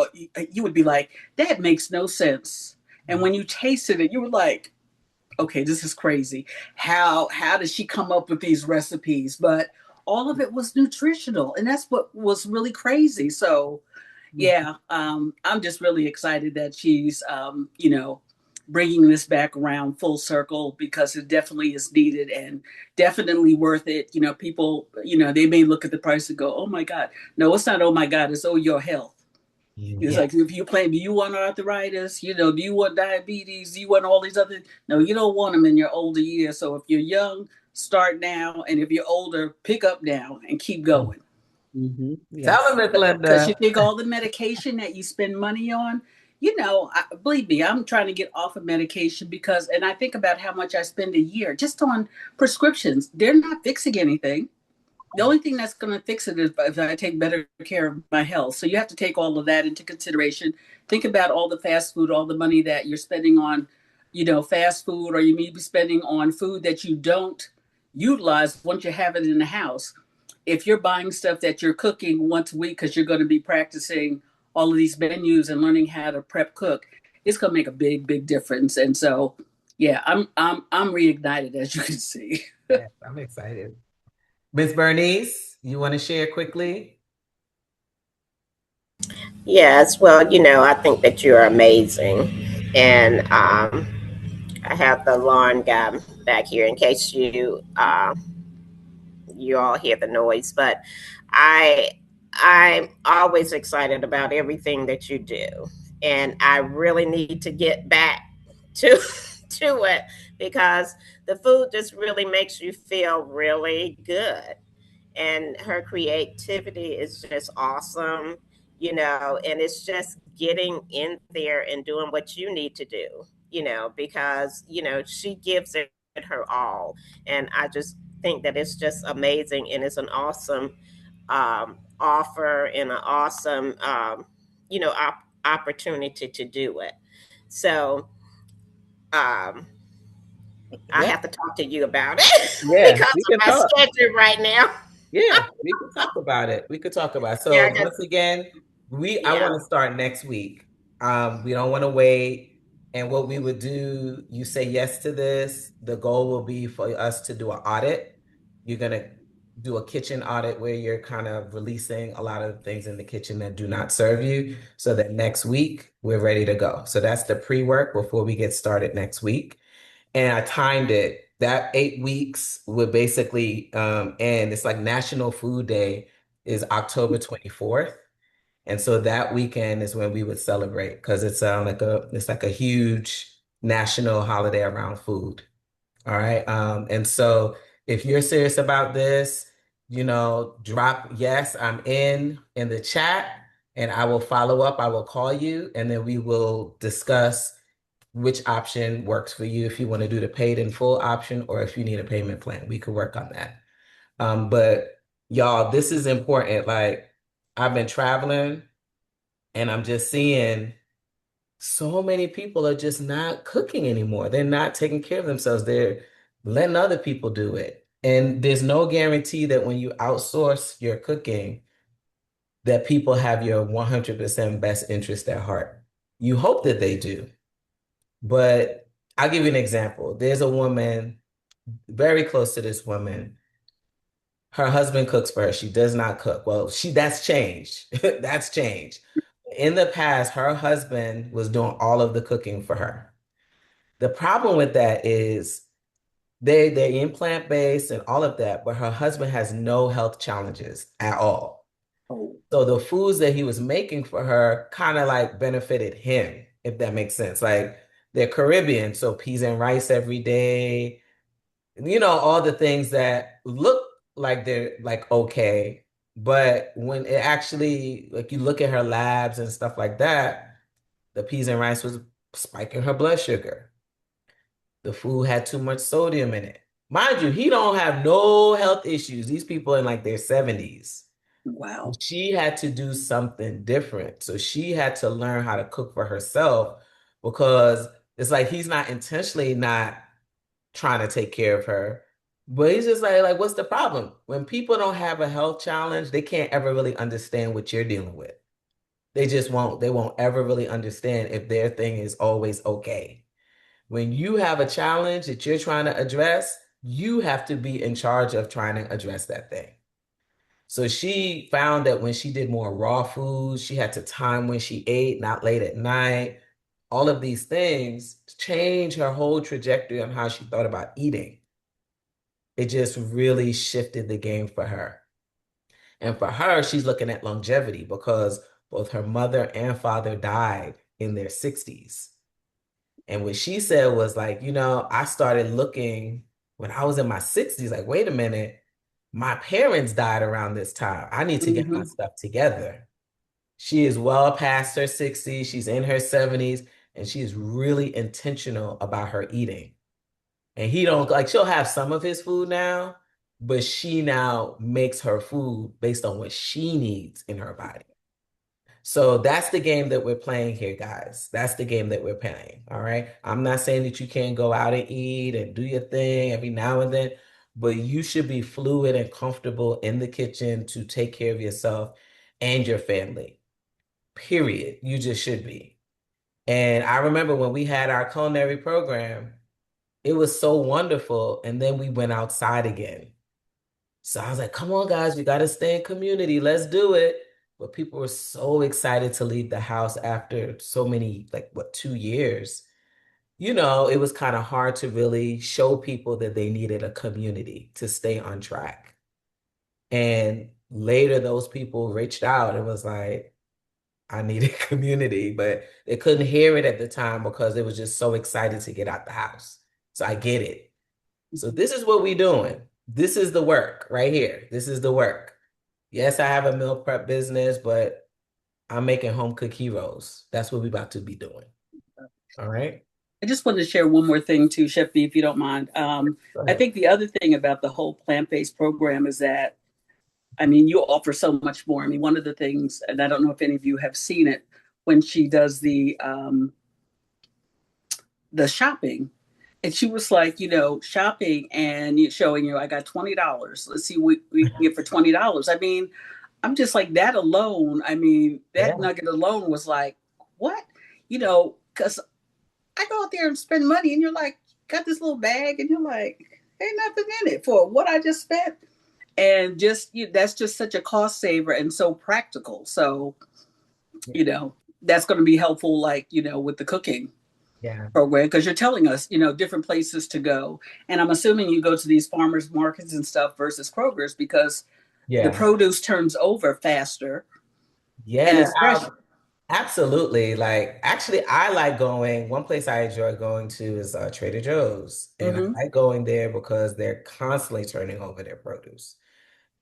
S2: you would be like, that makes no sense. And when you tasted it, you were like, okay, this is crazy. How did she come up with these recipes? But all of it was nutritional, and that's what was really crazy. So yeah, I'm just really excited that she's, bringing this back around full circle because it definitely is needed and definitely worth it. People, they may look at the price and go, "Oh my God!" No, it's not. Oh my God! It's your health. It's
S1: Yeah.
S2: like if you plan, do you want arthritis? Do you want diabetes? Do you want all these other? No, you don't want them in your older years. So if you're young, start now, and if you're older, pick up now and keep going.
S1: Tell
S3: Yes.
S1: them, Miss
S2: Because you
S1: Linda.
S2: think all the medication that you spend money on, believe me, I'm trying to get off of medication and I think about how much I spend a year just on prescriptions. They're not fixing anything. The only thing that's going to fix it is if I take better care of my health. So you have to take all of that into consideration. Think about all the fast food, all the money that you're spending on, fast food, or you may be spending on food that you don't utilize once you have it in the house. If you're buying stuff that you're cooking once a week because you're going to be practicing all of these menus and learning how to prep cook, it's going to make a big, big difference. And so, yeah, I'm reignited, as you can see.
S1: Yes, I'm excited. Miss Bernice, you want to share quickly?
S5: Yes, well, I think that you're amazing. And I have the lawn guy back here in case you all hear the noise. But I I'm always excited about everything that you do. And I really need to get back to to it because the food just really makes you feel really good, and her creativity is just awesome, and it's just getting in there and doing what you need to do, because she gives it her all. And I just think that it's just amazing, and it's an awesome offer and an awesome opportunity to do it. So um I
S1: Yeah.
S5: have to talk to you about it
S1: Yeah,
S5: because
S1: we
S5: of
S1: can
S5: my
S1: talk.
S5: schedule right now.
S1: Yeah, we could talk about it. We could talk about it.
S5: Yeah,
S1: So once again, I
S5: yeah.
S1: want to start next week. We don't want to wait. And what we would do, you say yes to this. The goal will be for us to do an audit. You're gonna do a kitchen audit where you're kind of releasing a lot of things in the kitchen that do not serve you, so that next week we're ready to go. So that's the pre-work before we get started next week. And I timed it. That 8 weeks would basically end. It's like National Food Day is October 24th. And so that weekend is when we would celebrate because it's like a huge national holiday around food. All right. And so if you're serious about this, drop yes, I'm in the chat, and I will follow up. I will call you, and then we will discuss which option works for you, if you want to do the paid in full option or if you need a payment plan. We could work on that. But y'all, this is important. Like, I've been traveling and I'm just seeing so many people are just not cooking anymore. They're not taking care of themselves. They're letting other people do it. And there's no guarantee that when you outsource your cooking, that people have your 100% best interest at heart. You hope that they do. But I'll give you an example. There's a woman very close to this woman. Her husband cooks for her. She does not cook. Well, that's changed. That's changed. In the past, her husband was doing all of the cooking for her. The problem with that is they're implant based and all of that, but her husband has no health challenges at all.
S2: Oh,
S1: So the foods that he was making for her kind of like benefited him, if that makes sense. Like they're Caribbean, so peas and rice every day, all the things that look like they're like okay, but when it actually like you look at her labs and stuff like that, the peas and rice was spiking her blood sugar. The food had too much sodium in it. Mind you, he don't have no health issues. These people in like their 70s.
S2: wow.
S1: She had to do something different. So she had to learn how to cook for herself because it's like he's not intentionally not trying to take care of her. But he's just like, what's the problem? When people don't have a health challenge, they can't ever really understand what you're dealing with. They just won't. They won't ever really understand if their thing is always okay. When you have a challenge that you're trying to address, you have to be in charge of trying to address that thing. So she found that when she did more raw foods, she had to time when she ate, not late at night. All of these things changed her whole trajectory on how she thought about eating. It just really shifted the game for her. And for her, she's looking at longevity because both her mother and father died in their 60s. And what she said was like, I started looking when I was in my 60s, like, wait a minute, my parents died around this time. I need to get my
S2: Hmm.
S1: stuff together. She is well past her 60s, she's in her 70s, and she is really intentional about her eating. And he don't like she'll have some of his food now, but she now makes her food based on what she needs in her body. So that's the game that we're playing here, guys. That's the game that we're playing. All right. I'm not saying that you can't go out and eat and do your thing every now and then, but you should be fluid and comfortable in the kitchen to take care of yourself and your family. Period. You just should be. And I remember when we had our culinary program, it was so wonderful. And then we went outside again. So I was like, come on, guys, we got to stay in community. Let's do it. But people were so excited to leave the house after so many, like, what, 2 years. It was kind of hard to really show people that they needed a community to stay on track. And later, those people reached out and was like, I needed community, but they couldn't hear it at the time because they was just so excited to get out the house. So I get it. So this is what we doing. This is the work right here. This is the work. Yes, I have a meal prep business, but I'm making home cooked heroes. That's what we about to be doing. All right.
S2: I just wanted to share one more thing too, Chef B, if you don't mind.
S1: Go
S2: I
S1: ahead.
S2: think the other thing about the whole plant-based program is that, I mean, you offer so much more. I mean, one of the things, and I don't know if any of you have seen it, when she does the shopping, and she was like, shopping and showing I got $20. Let's see what we can get for $20. I mean, I'm just like that alone. I mean, that
S1: Yeah.
S2: nugget alone was like, what? Because I go out there and spend money, and you're like, got this little bag, and you're like, ain't nothing in it for what I just spent. And that's just such a cost saver and so practical. So, that's going to be helpful, like, with the cooking
S1: Yeah.
S2: program, because you're telling us, different places to go. And I'm assuming you go to these farmers markets and stuff versus Kroger's because the
S1: Yeah.
S2: produce turns over faster and
S1: Yeah.
S2: it's fresh.
S1: Absolutely. Like, actually, I like going. One place I enjoy going to is Trader Joe's. And I
S2: Mm-hmm.
S1: like going there because they're constantly turning over their produce.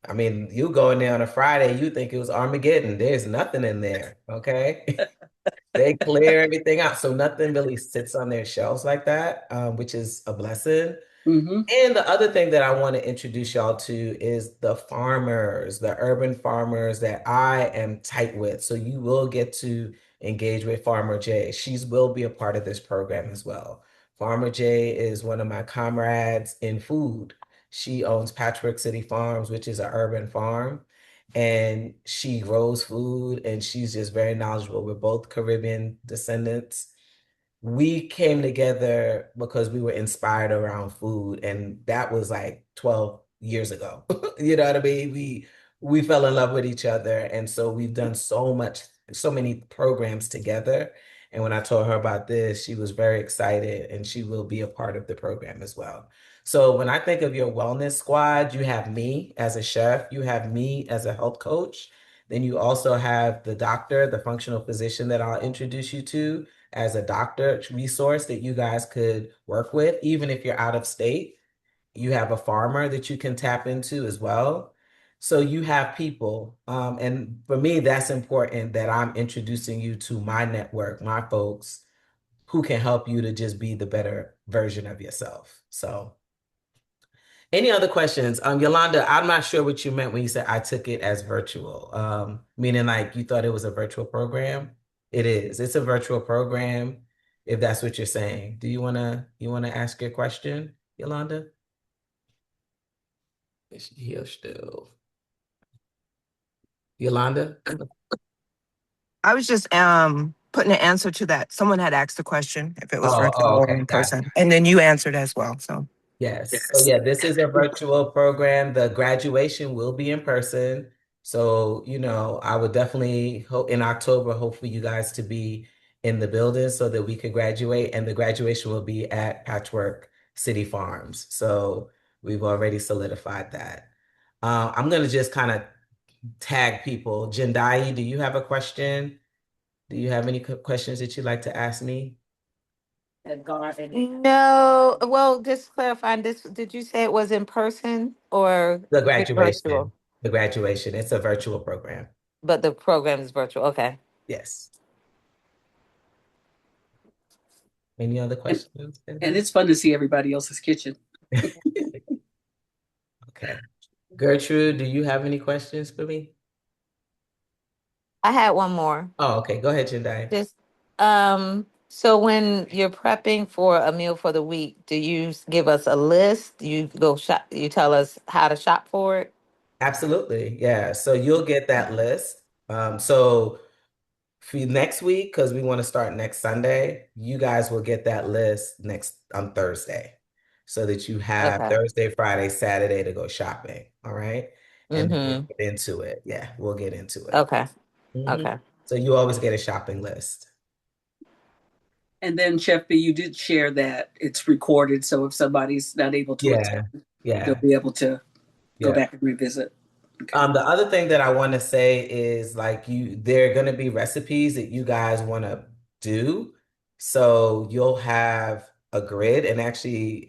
S1: I mean, you go in there on a Friday, you think it was Armageddon. There's nothing in there. Okay. They clear everything out. So nothing really sits on their shelves like that, which is a blessing.
S2: Mm-hmm.
S1: And the other thing that I want to introduce y'all to is the farmers, the urban farmers that I am tight with. So you will get to engage with Farmer Jay. She's will be a part of this program as well. Farmer Jay is one of my comrades in food. She owns Patchwork City Farms, which is an urban farm, and she grows food and she's just very knowledgeable. We're both Caribbean descendants. We came together because we were inspired around food, and that was like 12 years ago. You know what I mean? We fell in love with each other, and so we've done so many programs together. And when I told her about this, she was very excited, and she will be a part of the program as well. So when I think of your wellness squad, you have me as a chef, you have me as a health coach. Then you also have the doctor, the functional physician that I'll introduce you to as a doctor resource that you guys could work with, even if you're out of state. You have a farmer that you can tap into as well. So you have people. And for me, that's important that I'm introducing you to my network, my folks who can help you to just be the better version of yourself. So any other questions? Yolanda, I'm not sure what you meant when you said I took it as virtual. Meaning like you thought it was a virtual program. It is. It's a virtual program, if that's what you're saying. Do you wanna ask your question, Yolanda? Is she here still? Yolanda?
S6: I was just putting an answer to that. Someone had asked the question if it was virtual or
S1: Okay,
S6: in
S1: got
S6: person, and then you answered as well. So
S1: Yes. So
S6: yes.
S1: yeah, this is a virtual program. The graduation will be in person. So, I would definitely hope in October, hopefully you guys to be in the building so that we can graduate. And the graduation will be at Patchwork City Farms. So we've already solidified that. I'm going to just kind of tag people. Jendai, do you have a question? Do you have any questions that you'd like to ask me?
S4: No, well, just clarifying this, did you say it was in person or
S1: The graduation.
S4: virtual?
S1: The graduation. It's a virtual program.
S4: But the program is virtual. Okay.
S1: Yes. Any other
S2: And,
S1: questions?
S2: and it's fun to see everybody else's kitchen.
S1: Okay. Gertrude, do you have any questions for me?
S4: I had one more.
S1: Oh, okay. Go ahead, Jendai.
S4: Just so when you're prepping for a meal for the week, do you give us a list? Do you go shop, you tell us how to shop for it?
S1: Absolutely. Yeah. So you'll get that list. So for next week, because we want to start next Sunday, you guys will get that list next on Thursday so that you have
S4: Okay.
S1: Thursday, Friday, Saturday to go shopping. All right. And then we'll
S4: Mm-hmm.
S1: get into it. Yeah, we'll get into it.
S4: Okay.
S1: Mhm.
S4: Okay.
S1: So you always get a shopping list.
S2: And then, Chef B, you did share that it's recorded. So if somebody's not able to attend,
S1: Yeah.
S2: they'll
S1: Yeah.
S2: be able to go
S1: Yeah.
S2: back and revisit. Okay.
S1: The other thing that I want to say is like there are going to be recipes that you guys want to do. So you'll have a grid, and actually,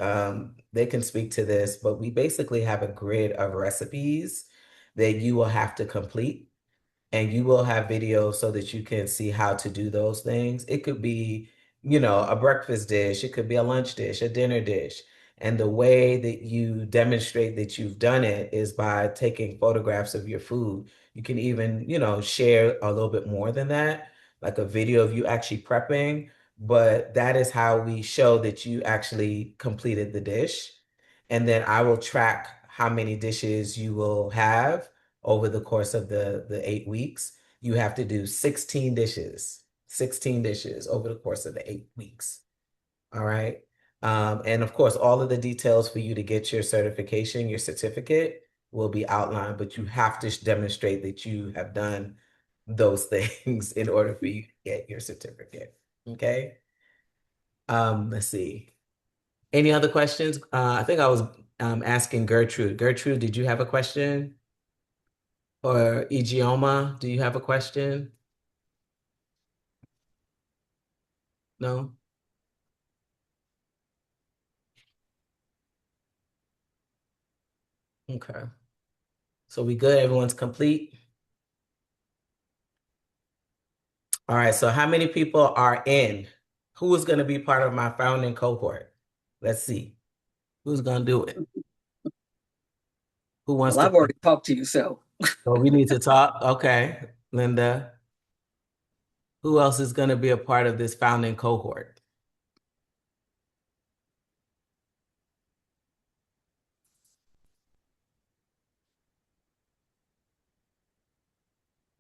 S1: they can speak to this, but we basically have a grid of recipes that you will have to complete. And you will have videos so that you can see how to do those things. It could be, a breakfast dish, it could be a lunch dish, a dinner dish. And the way that you demonstrate that you've done it is by taking photographs of your food. You can even, share a little bit more than that, like a video of you actually prepping. But that is how we show that you actually completed the dish. And then I will track how many dishes you will have over the course of the 8 weeks. You have to do 16 dishes over the course of the 8 weeks. All right. And of course, all of the details for you to get your certification, your certificate will be outlined, but you have to demonstrate that you have done those things in order for you to get your certificate. Okay. Let's see. Any other questions? I think I was asking Gertrude. Gertrude, did you have a question? Or Ijeoma, do you have a question? No? Okay. So we good? Everyone's complete? All right. So how many people are in? Who is going to be part of my founding cohort? Let's see. Who's going to do it? Who wants
S2: Well,
S1: to?
S2: I've already talked to you, so
S1: Oh, we need to talk. Okay. Linda, who else is going to be a part of this founding cohort?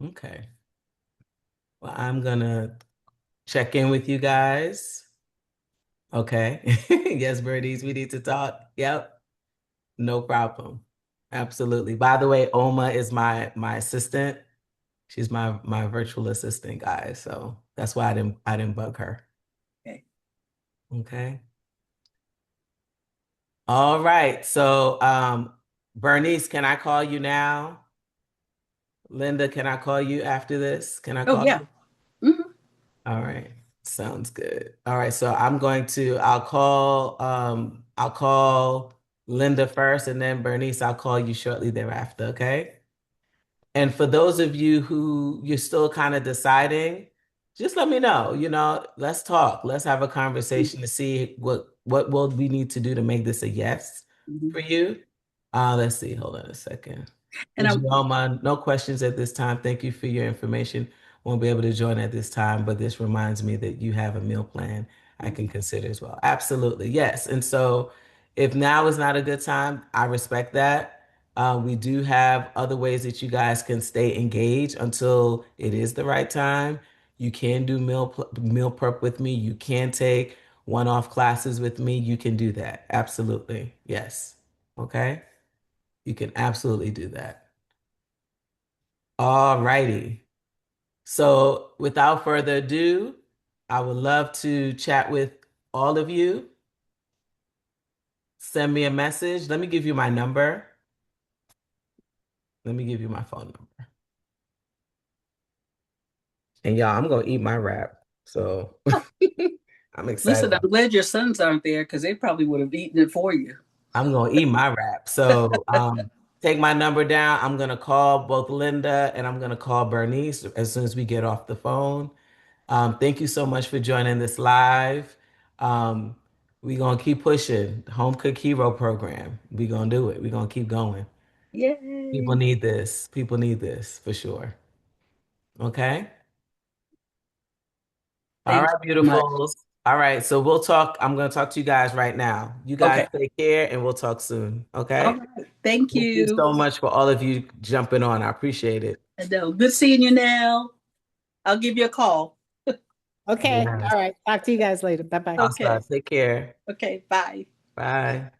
S1: Okay. Well, I'm going to check in with you guys. Okay. Yes, birdies, we need to talk. Yep. No problem. Absolutely. By the way, Oma is my assistant. She's my virtual assistant, guys. So that's why I didn't bug her.
S2: okay.
S1: Okay. All right. So Bernice, can I call you now? Linda, can I call you after this? Can I
S2: Oh,
S1: call
S2: yeah.
S1: you?
S2: Hmm.
S1: All right. Sounds good. All right, so I'll call Linda first and then Bernice, I'll call you shortly thereafter, okay? And for those of you who you're still kind of deciding, just let me know, let's talk. Let's have a conversation to see what will we need to do to make this a yes
S2: Hmm.
S1: for you. Let's see. Hold on a second.
S2: And
S1: Would
S2: I,
S1: you all mind? No questions at this time. Thank you for your information. Won't be able to join at this time, but this reminds me that you have a meal plan I can consider as well. Absolutely. Yes. And so if now is not a good time, I respect that. We do have other ways that you guys can stay engaged until it is the right time. You can do meal prep with me. You can take one-off classes with me. You can do that. Absolutely. Yes. Okay. You can absolutely do that. All righty. So without further ado, I would love to chat with all of you. Send me a message. Let me give you my number. Let me give you my phone number. And y'all, I'm gonna eat my wrap. So I'm excited.
S2: listen, I'm glad your sons aren't there because they probably would have eaten it for you.
S1: I'm gonna eat my wrap. So take my number down. I'm gonna call both Linda and I'm gonna call Bernice as soon as we get off the phone. Thank you so much for joining this live. Um, we're gonna keep pushing Home Cook Hero program. We're gonna do it. We're gonna keep going. People
S2: Yay.
S1: need this. People need this for sure. Okay. All
S2: Thank you
S1: right,
S2: so much.
S1: beautifuls. All right, so we'll talk. I'm gonna talk to you guys right now. You guys
S2: Okay.
S1: take care and we'll talk soon.
S2: All
S1: Okay.
S2: right. Thank
S1: Thank you
S2: you.
S1: so much for all of you jumping on. I appreciate it.
S2: And good seeing you now. I'll give you a call.
S3: Okay.
S1: Yes.
S3: All right. Talk to you guys later. Bye bye.
S2: Okay.
S1: Awesome. Take care.
S2: Okay. Bye.
S1: Bye.